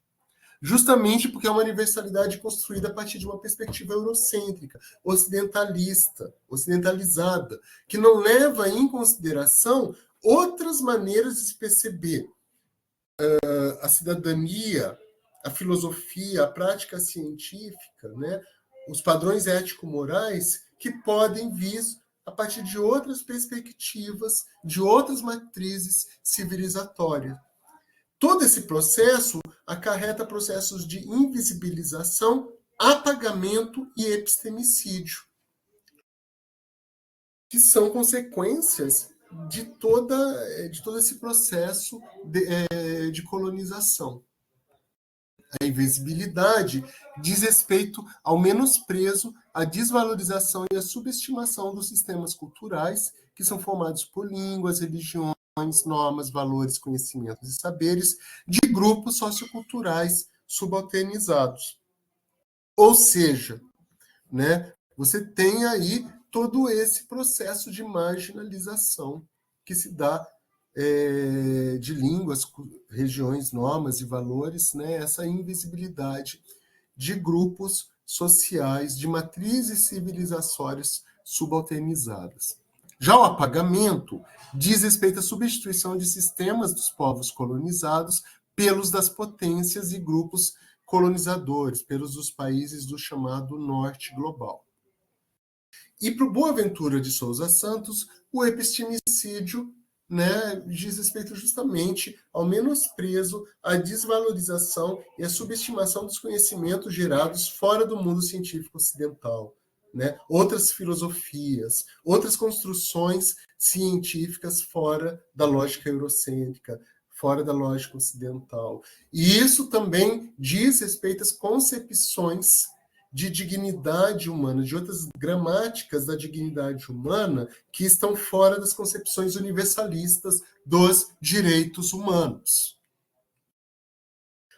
Justamente porque é uma universalidade construída a partir de uma perspectiva eurocêntrica, ocidentalista, ocidentalizada, que não leva em consideração outras maneiras de se perceber a cidadania, a filosofia, a prática científica, né? Os padrões ético-morais que podem vir a partir de outras perspectivas, de outras matrizes civilizatórias. Todo esse processo acarreta processos de invisibilização, apagamento e epistemicídio, que são consequências de todo esse processo de colonização. A invisibilidade diz respeito ao menosprezo, à desvalorização e à subestimação dos sistemas culturais que são formados por línguas, religiões, normas, valores, conhecimentos e saberes de grupos socioculturais subalternizados. Ou seja, né, você tem aí todo esse processo de marginalização que se dá de línguas, regiões, normas e valores, né, essa invisibilidade de grupos sociais, de matrizes civilizatórias subalternizadas. Já o apagamento diz respeito à substituição de sistemas dos povos colonizados pelos das potências e grupos colonizadores, pelos dos países do chamado norte global. E para o Boaventura de Souza Santos, o epistemicídio, né, diz respeito justamente ao menosprezo, à desvalorização e à subestimação dos conhecimentos gerados fora do mundo científico ocidental, né? Outras filosofias, outras construções científicas fora da lógica eurocêntrica, fora da lógica ocidental. E isso também diz respeito às concepções de dignidade humana, de outras gramáticas da dignidade humana que estão fora das concepções universalistas dos direitos humanos.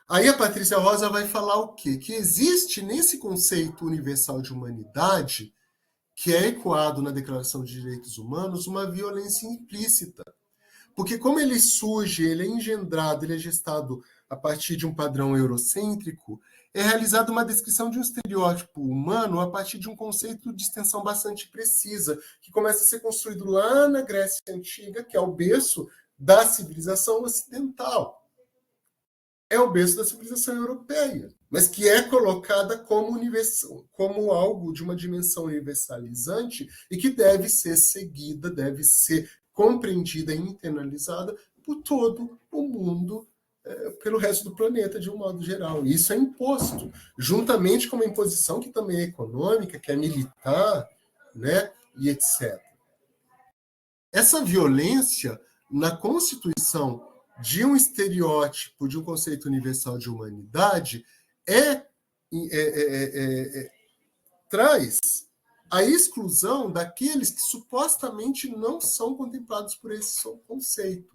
Aí a Patrícia Rosa vai falar o quê? Que existe nesse conceito universal de humanidade, que é ecoado na Declaração de Direitos Humanos, uma violência implícita. Porque como ele surge, ele é engendrado, ele é gestado a partir de um padrão eurocêntrico, é realizada uma descrição de um estereótipo humano a partir de um conceito de extensão bastante precisa, que começa a ser construído lá na Grécia Antiga, que é o berço da civilização ocidental. É o berço da civilização europeia, mas que é colocada como algo de uma dimensão universalizante e que deve ser seguida, deve ser compreendida e internalizada por todo o mundo, pelo resto do planeta, de um modo geral. E isso é imposto, juntamente com uma imposição que também é econômica, que é militar, né, e etc. Essa violência na constituição de um estereótipo, de um conceito universal de humanidade, traz a exclusão daqueles que supostamente não são contemplados por esse conceito.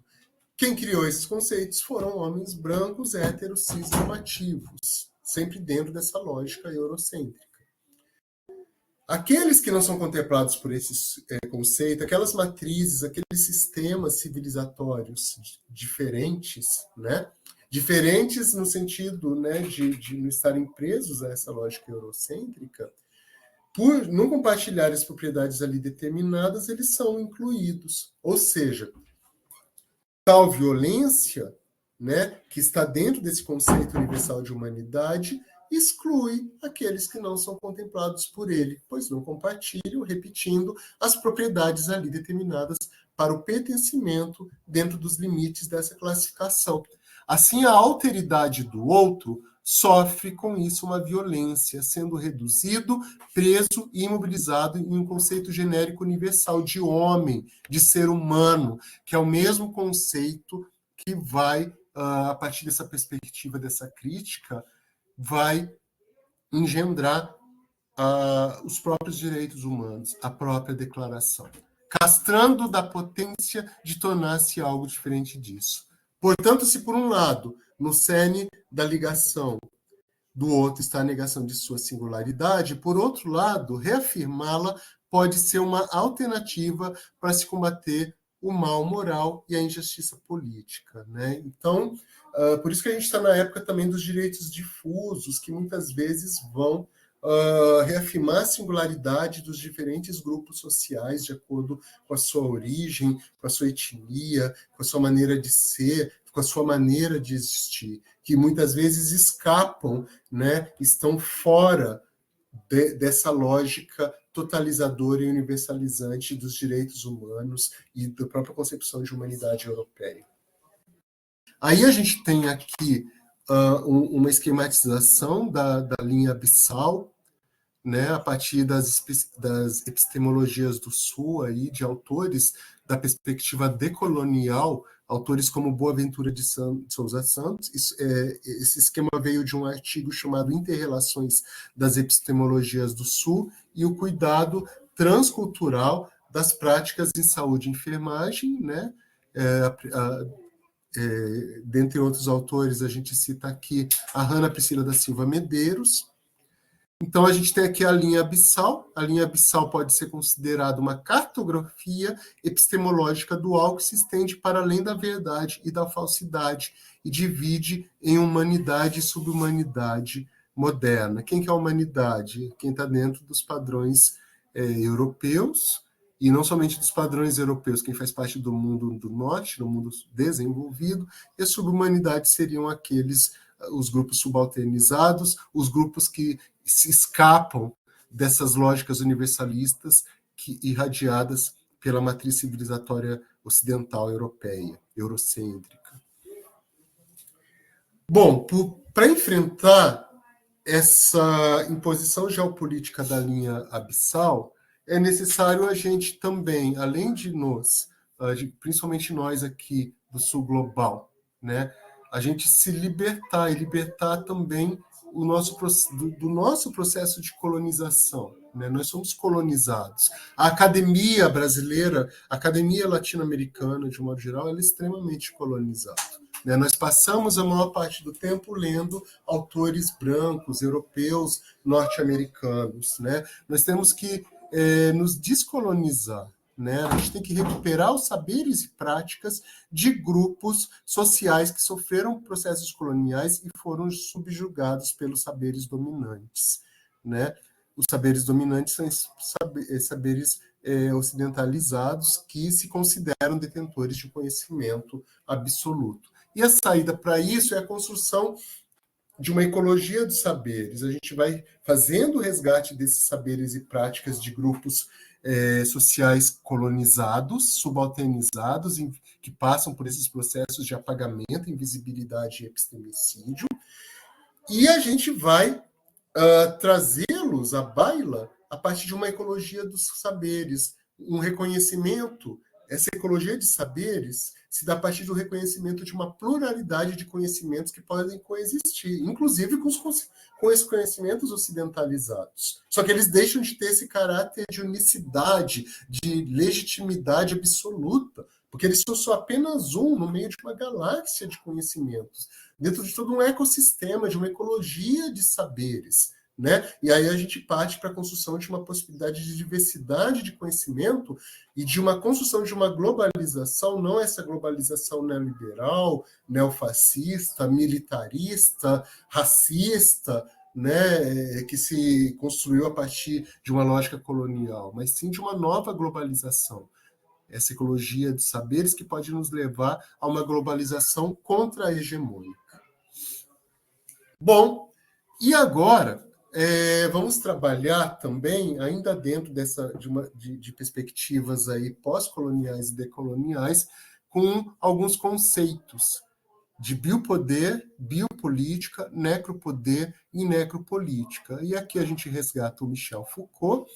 Quem criou esses conceitos foram homens brancos, héteros, cis, normativos, sempre dentro dessa lógica eurocêntrica. Aqueles que não são contemplados por esse conceito, aquelas matrizes, aqueles sistemas civilizatórios diferentes, né? Diferentes no sentido, né, de não estarem presos a essa lógica eurocêntrica, por não compartilhar as propriedades ali determinadas, eles são incluídos. Ou seja, tal violência, né, que está dentro desse conceito universal de humanidade, exclui aqueles que não são contemplados por ele, pois não compartilham, repetindo, as propriedades ali determinadas para o pertencimento dentro dos limites dessa classificação. Assim, a alteridade do outro sofre com isso uma violência, sendo reduzido, preso e imobilizado em um conceito genérico universal de homem, de ser humano, que é o mesmo conceito que vai a partir dessa perspectiva, dessa crítica, vai engendrar os próprios direitos humanos, a própria declaração, castrando da potência de tornar-se algo diferente disso. Portanto, se por um lado, no cerne da ligação do outro está a negação de sua singularidade, por outro lado, reafirmá-la pode ser uma alternativa para se combater o mal moral e a injustiça política, né? Então, por isso que a gente está na época também dos direitos difusos, que muitas vezes vão reafirmar a singularidade dos diferentes grupos sociais de acordo com a sua origem, com a sua etnia, com a sua maneira de ser, com a sua maneira de existir, que muitas vezes escapam, né, estão fora dessa lógica totalizadora e universalizante dos direitos humanos e da própria concepção de humanidade europeia. Aí a gente tem aqui uma esquematização da linha abissal, né, a partir das epistemologias do Sul, aí, de autores da perspectiva decolonial, autores como Boaventura de Souza Santos. Esse esquema veio de um artigo chamado Interrelações das Epistemologias do Sul e o cuidado transcultural das práticas em saúde e enfermagem, né? Dentre outros autores, a gente cita aqui a Hanna Priscila da Silva Medeiros. Então, a gente tem aqui a linha abissal. A linha abissal pode ser considerada uma cartografia epistemológica dual que se estende para além da verdade e da falsidade e divide em humanidade e subhumanidade moderna. Quem que é a humanidade? Quem está dentro dos padrões europeus, e não somente dos padrões europeus, quem faz parte do mundo do norte, do mundo desenvolvido, e a subhumanidade seriam os grupos subalternizados, os grupos que se escapam dessas lógicas universalistas irradiadas pela matriz civilizatória ocidental europeia, eurocêntrica. Bom, para enfrentar essa imposição geopolítica da linha abissal, é necessário a gente também, além de principalmente nós aqui do Sul Global, né, a gente se libertar e libertar também do nosso processo de colonização, né? Nós somos colonizados. A academia brasileira, a academia latino-americana, de um modo geral, ela é extremamente colonizada, né? Nós passamos a maior parte do tempo lendo autores brancos, europeus, norte-americanos, né? Nós temos que nos descolonizar, né? A gente tem que recuperar os saberes e práticas de grupos sociais que sofreram processos coloniais e foram subjugados pelos saberes dominantes, né? Os saberes dominantes são saberes ocidentalizados que se consideram detentores de conhecimento absoluto. E a saída para isso é a construção de uma ecologia dos saberes. A gente vai fazendo o resgate desses saberes e práticas de grupos sociais colonizados, subalternizados, que passam por esses processos de apagamento, invisibilidade e epistemicídio, e a gente vai trazê-los à baila a partir de uma ecologia dos saberes, um reconhecimento. Essa ecologia de saberes se dá a partir do reconhecimento de uma pluralidade de conhecimentos que podem coexistir, inclusive com esses conhecimentos ocidentalizados. Só que eles deixam de ter esse caráter de unicidade, de legitimidade absoluta, porque eles são só apenas um no meio de uma galáxia de conhecimentos, dentro de todo um ecossistema, de uma ecologia de saberes, né? E aí a gente parte para a construção de uma possibilidade de diversidade de conhecimento e de uma construção de uma globalização, não essa globalização neoliberal, neofascista, militarista, racista, né, que se construiu a partir de uma lógica colonial, mas sim de uma nova globalização. Essa ecologia de saberes que pode nos levar a uma globalização contra-hegemônica. Bom, e agora vamos trabalhar também, ainda dentro de perspectivas aí pós-coloniais e decoloniais, com alguns conceitos de biopoder, biopolítica, necropoder e necropolítica. E aqui a gente resgata o Michel Foucault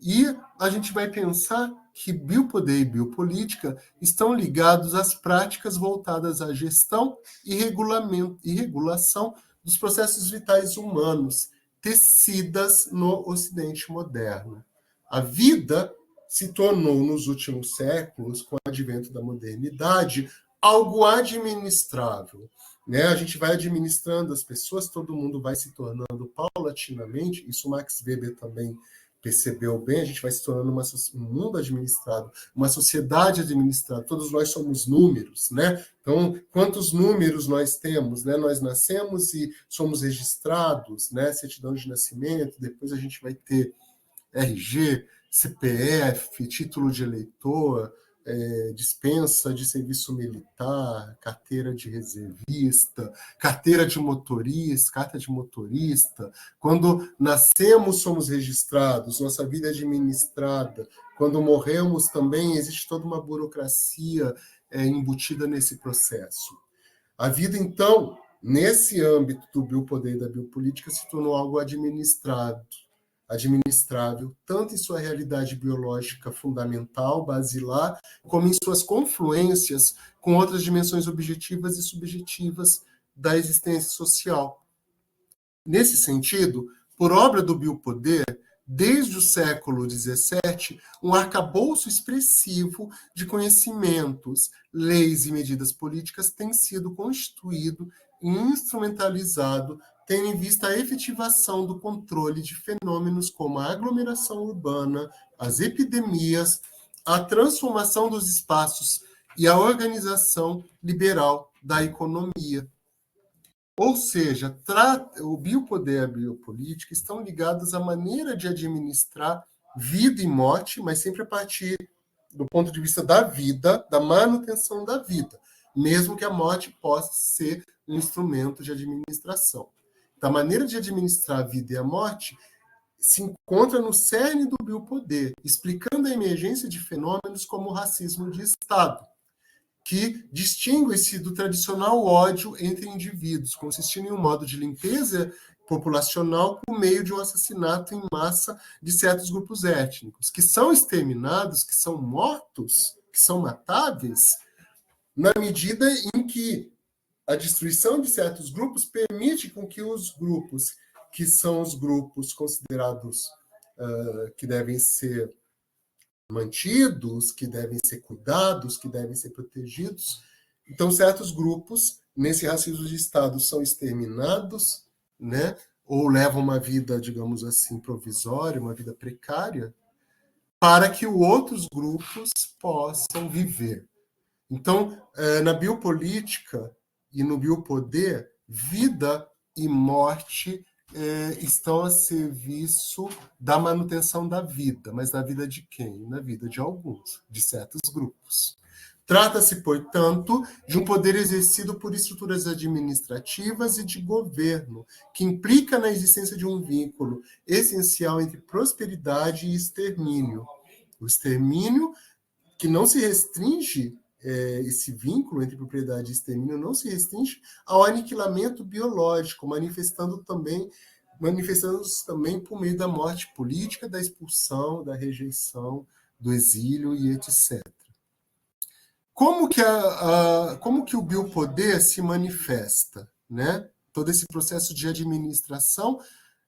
E a gente vai pensar que biopoder e biopolítica estão ligados às práticas voltadas à gestão e regulamento e regulação dos processos vitais humanos, tecidas no Ocidente moderno. A vida se tornou, nos últimos séculos, com o advento da modernidade, algo administrável. Né? A gente vai administrando as pessoas, todo mundo vai se tornando paulatinamente, isso Max Weber também percebeu bem, a gente vai se tornando um mundo administrado, uma sociedade administrada, todos nós somos números, né? Então, quantos números nós temos, né? Nós nascemos e somos registrados, né? Certidão de nascimento, depois a gente vai ter RG, CPF, título de eleitor, dispensa de serviço militar, carteira de reservista, carteira de motorista, carta de motorista. Quando nascemos, somos registrados, nossa vida é administrada. Quando morremos, também existe toda uma burocracia embutida nesse processo. A vida, então, nesse âmbito do biopoder e da biopolítica, se tornou algo administrável, tanto em sua realidade biológica fundamental, basilar, como em suas confluências com outras dimensões objetivas e subjetivas da existência social. Nesse sentido, por obra do biopoder, desde o século XVII, um arcabouço expressivo de conhecimentos, leis e medidas políticas tem sido constituído e instrumentalizado, tendo em vista a efetivação do controle de fenômenos como a aglomeração urbana, as epidemias, a transformação dos espaços e a organização liberal da economia. Ou seja, o biopoder e a biopolítica estão ligados à maneira de administrar vida e morte, mas sempre a partir do ponto de vista da vida, da manutenção da vida, mesmo que a morte possa ser um instrumento de administração. Então, a maneira de administrar a vida e a morte se encontra no cerne do biopoder, explicando a emergência de fenômenos como o racismo de Estado, que distingue-se do tradicional ódio entre indivíduos, consistindo em um modo de limpeza populacional por meio de um assassinato em massa de certos grupos étnicos, que são exterminados, que são mortos, que são matáveis, na medida em que a destruição de certos grupos permite com que os grupos, que são os grupos considerados que devem ser mantidos, que devem ser cuidados, que devem ser protegidos. Então, certos grupos, nesse racismo de Estado, são exterminados, né? Ou levam uma vida, digamos assim, provisória, uma vida precária, para que outros grupos possam viver. Então, na biopolítica e no biopoder, vida e morte estão a serviço da manutenção da vida, mas da vida de quem? Na vida de alguns, de certos grupos. Trata-se, portanto, de um poder exercido por estruturas administrativas e de governo, que implica na existência de um vínculo essencial entre prosperidade e extermínio. O extermínio, que não se restringe, esse vínculo entre propriedade e extermínio não se restringe ao aniquilamento biológico, manifestando-se também por meio da morte política, da expulsão, da rejeição, do exílio e etc. Como que o biopoder se manifesta, né? Todo esse processo de administração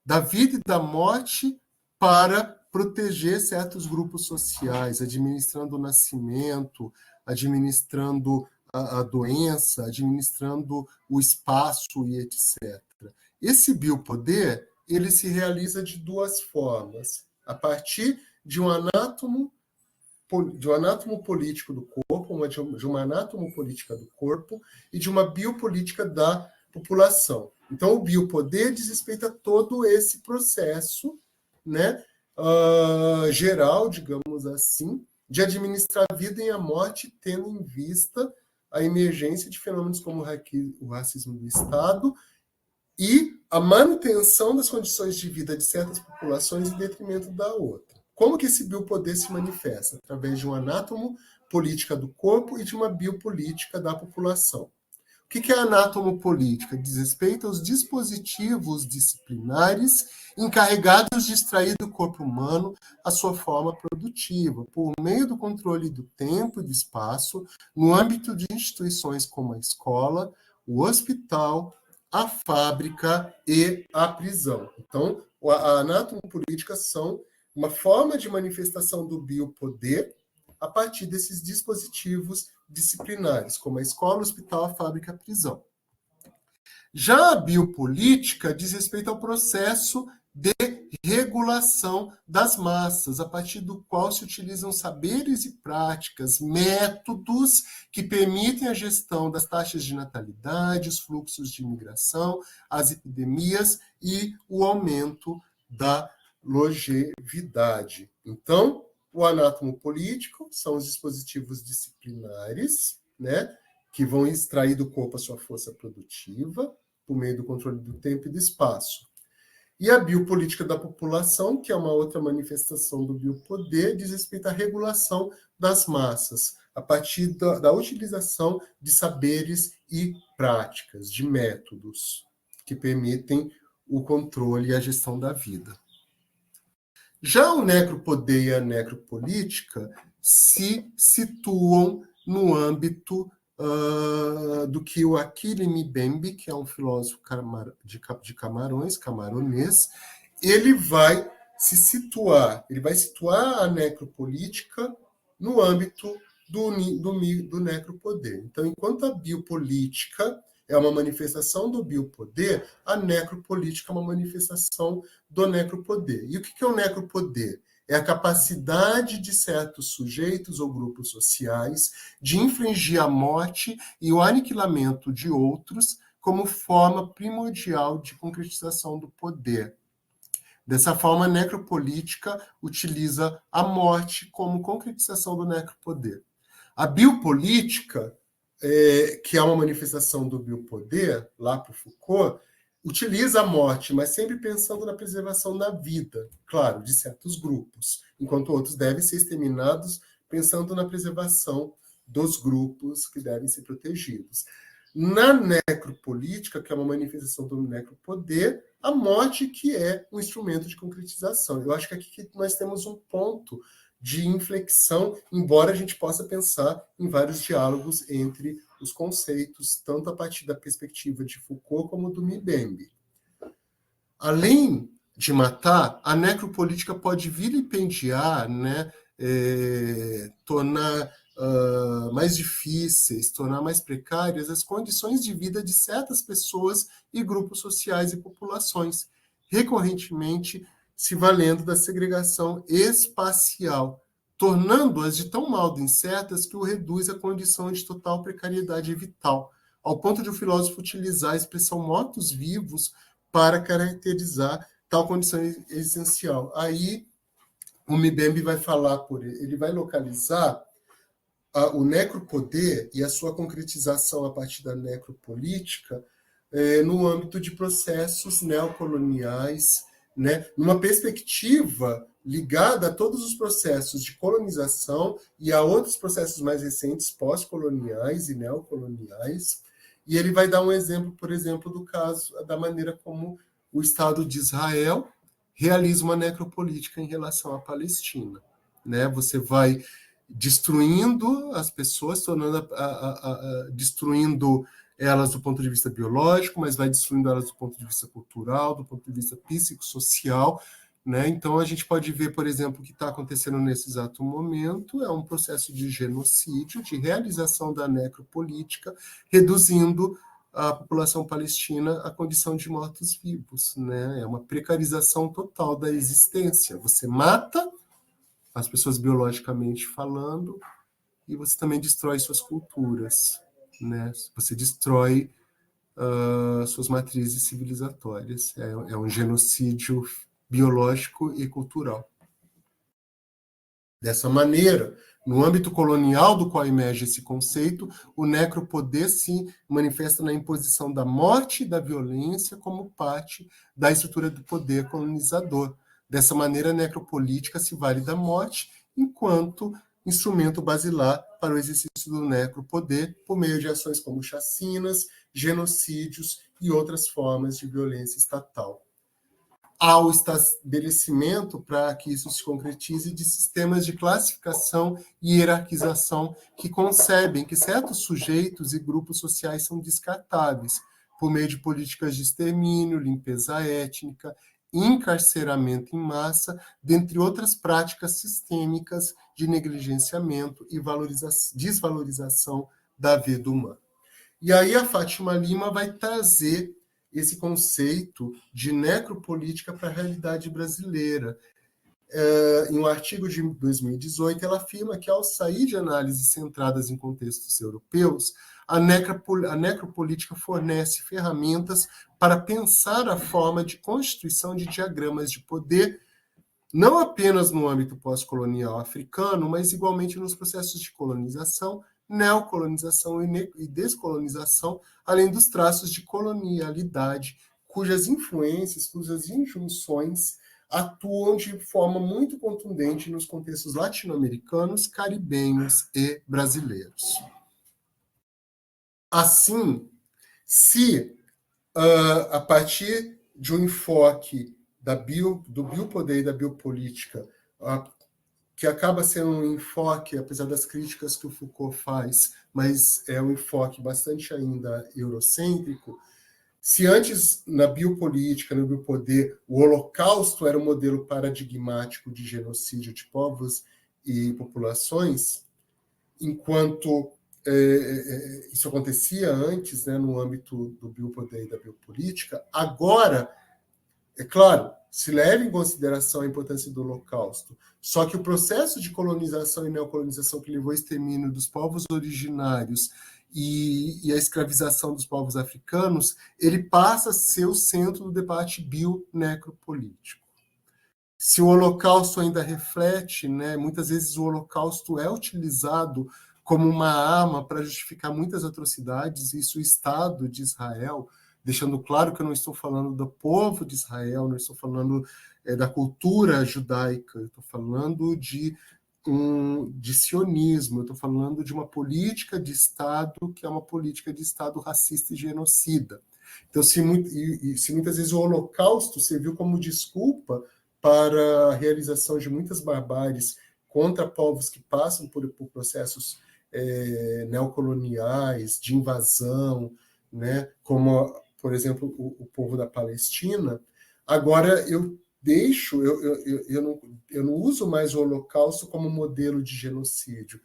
da vida e da morte para proteger certos grupos sociais, administrando o nascimento, administrando a doença, administrando o espaço e etc. Esse biopoder, ele se realiza de duas formas, a partir de um anátomo político do corpo, de uma anátomo política do corpo e de uma biopolítica da população. Então, o biopoder diz respeito a todo esse processo, né, geral, digamos assim, de administrar a vida e a morte, tendo em vista a emergência de fenômenos como o racismo do Estado e a manutenção das condições de vida de certas populações em detrimento da outra. Como que esse biopoder se manifesta? Através de um anátomo política do corpo e de uma biopolítica da população. O que é a anatomopolítica? Diz respeito aos dispositivos disciplinares encarregados de extrair do corpo humano a sua forma produtiva, por meio do controle do tempo e do espaço, no âmbito de instituições como a escola, o hospital, a fábrica e a prisão. Então, a anatomopolítica são uma forma de manifestação do biopoder a partir desses dispositivos disciplinares, como a escola, o hospital, a fábrica, a prisão. Já a biopolítica diz respeito ao processo de regulação das massas, a partir do qual se utilizam saberes e práticas, métodos que permitem a gestão das taxas de natalidade, os fluxos de imigração, as epidemias e o aumento da longevidade. Então, o anatomopolítico são os dispositivos disciplinares, né, que vão extrair do corpo a sua força produtiva, por meio do controle do tempo e do espaço. E a biopolítica da população, que é uma outra manifestação do biopoder, diz respeito à regulação das massas, a partir da utilização de saberes e práticas, de métodos que permitem o controle e a gestão da vida. Já o necropoder e a necropolítica se situam no âmbito do que o Achille Mbembe, que é um filósofo de Camarões, camaronês, ele vai situar a necropolítica no âmbito do necropoder. Então, enquanto a biopolítica é uma manifestação do biopoder, a necropolítica é uma manifestação do necropoder. E o que é o necropoder? É a capacidade de certos sujeitos ou grupos sociais de infligir a morte e o aniquilamento de outros como forma primordial de concretização do poder. Dessa forma, a necropolítica utiliza a morte como concretização do necropoder. A biopolítica, que é uma manifestação do biopoder, lá para Foucault, utiliza a morte, mas sempre pensando na preservação da vida, claro, de certos grupos, enquanto outros devem ser exterminados pensando na preservação dos grupos que devem ser protegidos. Na necropolítica, que é uma manifestação do necropoder, a morte que é um instrumento de concretização. Eu acho que aqui nós temos um ponto de inflexão, embora a gente possa pensar em vários diálogos entre os conceitos, tanto a partir da perspectiva de Foucault como do Mbembe. Além de matar, a necropolítica pode vilipendiar, né, tornar mais difíceis, tornar mais precárias as condições de vida de certas pessoas e grupos sociais e populações, recorrentemente se valendo da segregação espacial, tornando-as de tão mal incertas que o reduz à condição de total precariedade vital, ao ponto de o filósofo utilizar a expressão mortos-vivos para caracterizar tal condição existencial. Aí o Mbembe vai falar ele vai localizar o necropoder e a sua concretização a partir da necropolítica no âmbito de processos neocoloniais, né, numa perspectiva ligada a todos os processos de colonização e a outros processos mais recentes, pós-coloniais e neocoloniais. E ele vai dar um exemplo, por exemplo, do caso da maneira como o Estado de Israel realiza uma necropolítica em relação à Palestina. Né? Você vai destruindo as pessoas, destruindo elas do ponto de vista biológico, mas vai destruindo elas do ponto de vista cultural, do ponto de vista psicossocial, né? Então, a gente pode ver, por exemplo, o que está acontecendo nesse exato momento é um processo de genocídio, de realização da necropolítica, reduzindo a população palestina à condição de mortos-vivos, né? É uma precarização total da existência. Você mata as pessoas biologicamente falando e você também destrói suas culturas, né? Você destrói suas matrizes civilizatórias. É um genocídio biológico e cultural. Dessa maneira, no âmbito colonial do qual emerge esse conceito, o necropoder se manifesta na imposição da morte e da violência como parte da estrutura do poder colonizador. Dessa maneira, a necropolítica se vale da morte, enquanto instrumento basilar para o exercício do necropoder por meio de ações como chacinas, genocídios e outras formas de violência estatal. Há o estabelecimento, para que isso se concretize, de sistemas de classificação e hierarquização que concebem que certos sujeitos e grupos sociais são descartáveis, por meio de políticas de extermínio, limpeza étnica, encarceramento em massa, dentre outras práticas sistêmicas de negligenciamento e desvalorização da vida humana. E aí a Fátima Lima vai trazer esse conceito de necropolítica para a realidade brasileira. Em um artigo de 2018, ela afirma que, ao sair de análises centradas em contextos europeus, a necropolítica fornece ferramentas para pensar a forma de constituição de diagramas de poder, não apenas no âmbito pós-colonial africano, mas igualmente nos processos de colonização, neocolonização e descolonização, além dos traços de colonialidade, cujas influências, cujas injunções atuam de forma muito contundente nos contextos latino-americanos, caribenhos e brasileiros. Assim, se a partir de um enfoque do biopoder e da biopolítica, que acaba sendo um enfoque, apesar das críticas que o Foucault faz, mas é um enfoque bastante ainda eurocêntrico, se antes, na biopolítica, no biopoder, o Holocausto era um modelo paradigmático de genocídio de povos e populações, enquanto isso acontecia antes, né, no âmbito do biopoder e da biopolítica, agora, é claro, se leva em consideração a importância do Holocausto, só que o processo de colonização e neocolonização que levou ao extermínio dos povos originários e a escravização dos povos africanos, ele passa a ser o centro do debate bio-necropolítico. Se o Holocausto ainda reflete, né, muitas vezes o Holocausto é utilizado como uma arma para justificar muitas atrocidades, isso o Estado de Israel, deixando claro que eu não estou falando do povo de Israel, não estou falando da cultura judaica, eu estou falando de sionismo, eu estou falando de uma política de Estado que é uma política de Estado racista e genocida. Então, se muitas vezes o Holocausto serviu como desculpa para a realização de muitas barbáries contra povos que passam por processos neocoloniais, de invasão, né, como, por exemplo, o povo da Palestina, agora eu não uso mais o Holocausto como modelo de genocídio,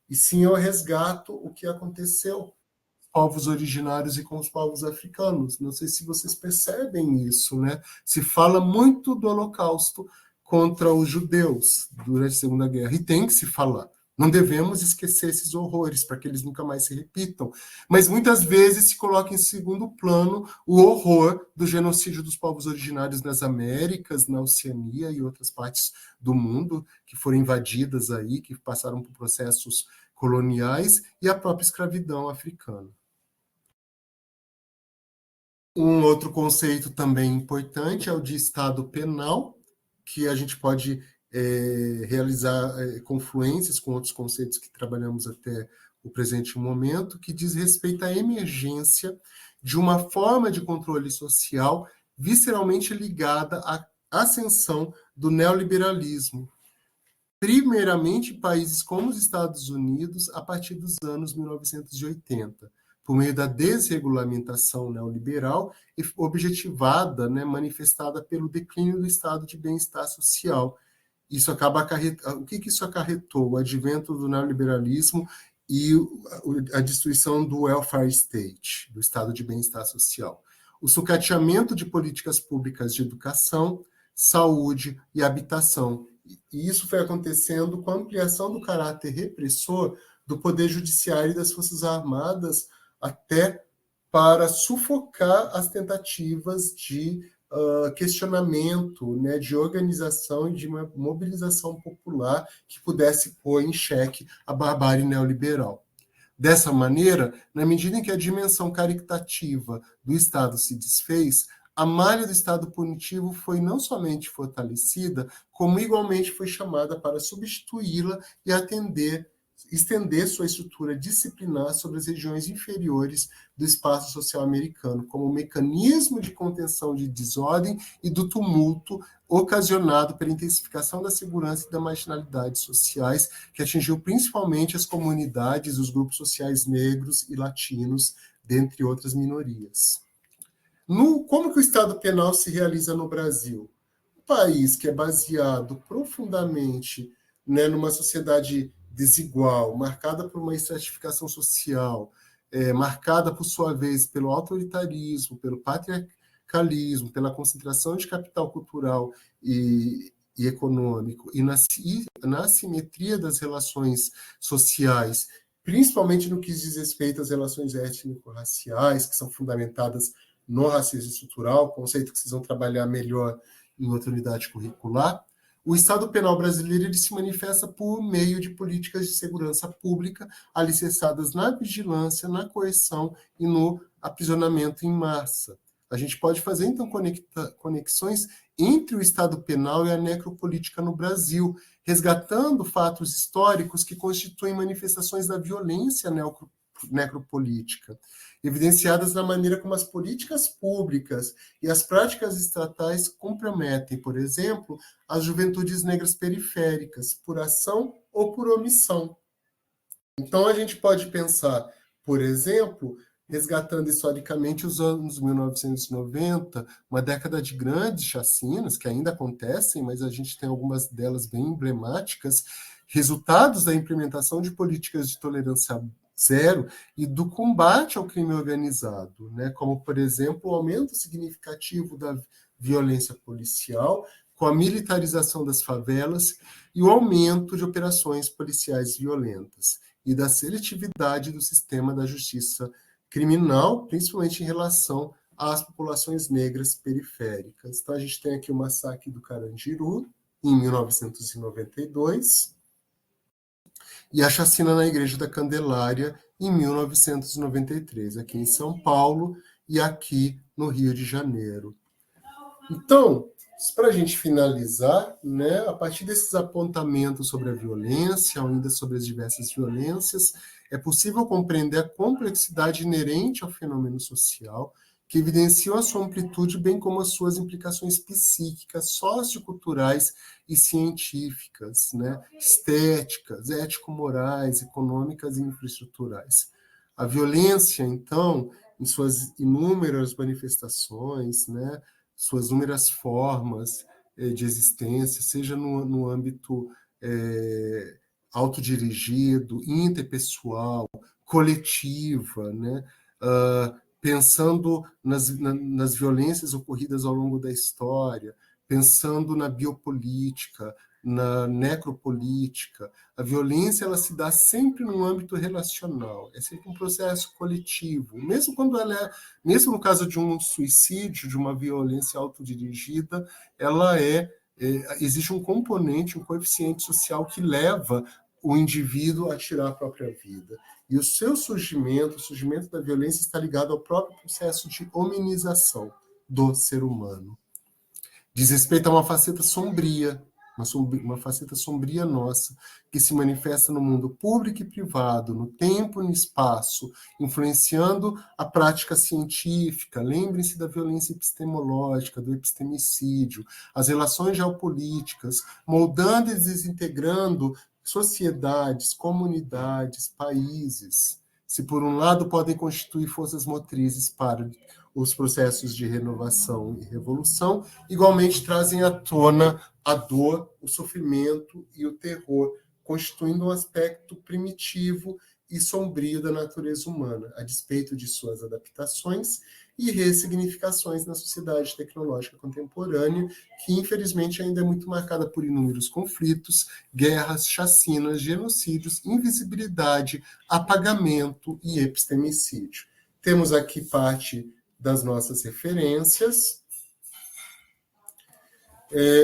e sim eu resgato o que aconteceu com os povos originários e com os povos africanos. Não sei se vocês percebem isso, né? Se fala muito do Holocausto contra os judeus durante a Segunda Guerra, e tem que se falar. Não devemos esquecer esses horrores para que eles nunca mais se repitam. Mas muitas vezes se coloca em segundo plano o horror do genocídio dos povos originários nas Américas, na Oceania e outras partes do mundo que foram invadidas aí, que passaram por processos coloniais, e a própria escravidão africana. Um outro conceito também importante é o de Estado penal, que a gente pode realizar confluências com outros conceitos que trabalhamos até o presente momento, que diz respeito à emergência de uma forma de controle social visceralmente ligada à ascensão do neoliberalismo, primeiramente em países como os Estados Unidos, a partir dos anos 1980, por meio da desregulamentação neoliberal objetivada, né, manifestada pelo declínio do estado de bem-estar social. Isso acaba o que isso acarretou? O advento do neoliberalismo e a destruição do welfare state, do estado de bem-estar social. O sucateamento de políticas públicas de educação, saúde e habitação. E isso foi acontecendo com a ampliação do caráter repressor do Poder Judiciário e das Forças Armadas, até para sufocar as tentativas de questionamento, né, de organização e de uma mobilização popular que pudesse pôr em xeque a barbárie neoliberal. Dessa maneira, na medida em que a dimensão caritativa do Estado se desfez, a malha do Estado punitivo foi não somente fortalecida, como igualmente foi chamada para substituí-la e estender sua estrutura disciplinar sobre as regiões inferiores do espaço social americano, como mecanismo de contenção de desordem e do tumulto ocasionado pela intensificação da segurança e da marginalidade sociais, que atingiu principalmente as comunidades, os grupos sociais negros e latinos, dentre outras minorias. Como que o Estado penal se realiza no Brasil? Um país que é baseado profundamente, né, numa sociedade desigual, marcada por uma estratificação social, marcada, por sua vez, pelo autoritarismo, pelo patriarcalismo, pela concentração de capital cultural e econômico, e na assimetria das relações sociais, principalmente no que diz respeito às relações étnico-raciais, que são fundamentadas no racismo estrutural, conceito que vocês vão trabalhar melhor em outra unidade curricular. O Estado penal brasileiro ele se manifesta por meio de políticas de segurança pública alicerçadas na vigilância, na coerção e no aprisionamento em massa. A gente pode fazer, então, conexões entre o Estado penal e a necropolítica no Brasil, resgatando fatos históricos que constituem manifestações da violência necropolítica, evidenciadas na maneira como as políticas públicas e as práticas estatais comprometem, por exemplo, as juventudes negras periféricas, por ação ou por omissão. Então, a gente pode pensar, por exemplo, resgatando historicamente os anos 1990, uma década de grandes chacinas, que ainda acontecem, mas a gente tem algumas delas bem emblemáticas, resultados da implementação de políticas de tolerância zero e do combate ao crime organizado, né? Como, por exemplo, o aumento significativo da violência policial, com a militarização das favelas e o aumento de operações policiais violentas e da seletividade do sistema da justiça criminal, principalmente em relação às populações negras periféricas. Então, a gente tem aqui o massacre do Carandiru, em 1992, e a chacina na Igreja da Candelária, em 1993, aqui em São Paulo e aqui no Rio de Janeiro. Então, para a gente finalizar, né, a partir desses apontamentos sobre a violência, ainda sobre as diversas violências, é possível compreender a complexidade inerente ao fenômeno social, que evidenciam a sua amplitude, bem como as suas implicações psíquicas, socioculturais e científicas, né? Estéticas, ético-morais, econômicas e infraestruturais. A violência, então, em suas inúmeras manifestações, né? Suas inúmeras formas de existência, seja no âmbito autodirigido, interpessoal, coletiva, né? Pensando nas violências ocorridas ao longo da história, pensando na biopolítica, na necropolítica. A violência ela se dá sempre no âmbito relacional, é sempre um processo coletivo, mesmo quando mesmo no caso de um suicídio, de uma violência autodirigida, existe um componente, um coeficiente social que leva o indivíduo a tirar a própria vida. E o seu surgimento, o surgimento da violência, está ligado ao próprio processo de hominização do ser humano. Diz respeito a uma faceta sombria, uma faceta sombria nossa, que se manifesta no mundo público e privado, no tempo e no espaço, influenciando a prática científica. Lembrem-se da violência epistemológica, do epistemicídio, as relações geopolíticas, moldando e desintegrando sociedades, comunidades, países. Se, por um lado, podem constituir forças motrizes para os processos de renovação e revolução, igualmente trazem à tona a dor, o sofrimento e o terror, constituindo um aspecto primitivo e sombrio da natureza humana, a despeito de suas adaptações e ressignificações na sociedade tecnológica contemporânea, que infelizmente ainda é muito marcada por inúmeros conflitos, guerras, chacinas, genocídios, invisibilidade, apagamento e epistemicídio. Temos aqui parte das nossas referências.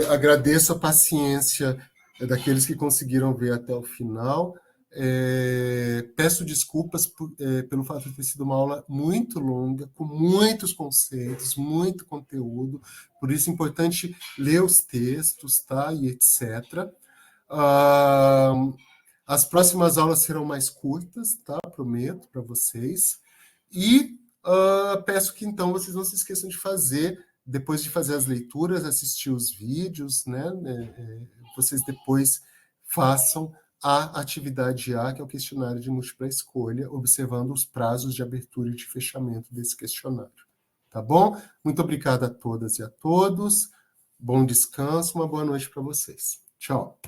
Agradeço a paciência daqueles que conseguiram ver até o final. Peço desculpas pelo fato de ter sido uma aula muito longa, com muitos conceitos, muito conteúdo, por isso é importante ler os textos, tá? E etc. As próximas aulas serão mais curtas, tá? Prometo para vocês. E peço que, então, vocês não se esqueçam de fazer, depois de fazer as leituras, assistir os vídeos, né? Vocês depois façam a atividade A, que é o questionário de múltipla escolha, observando os prazos de abertura e de fechamento desse questionário. Tá bom? Muito obrigado a todas e a todos. Bom descanso, uma boa noite para vocês. Tchau.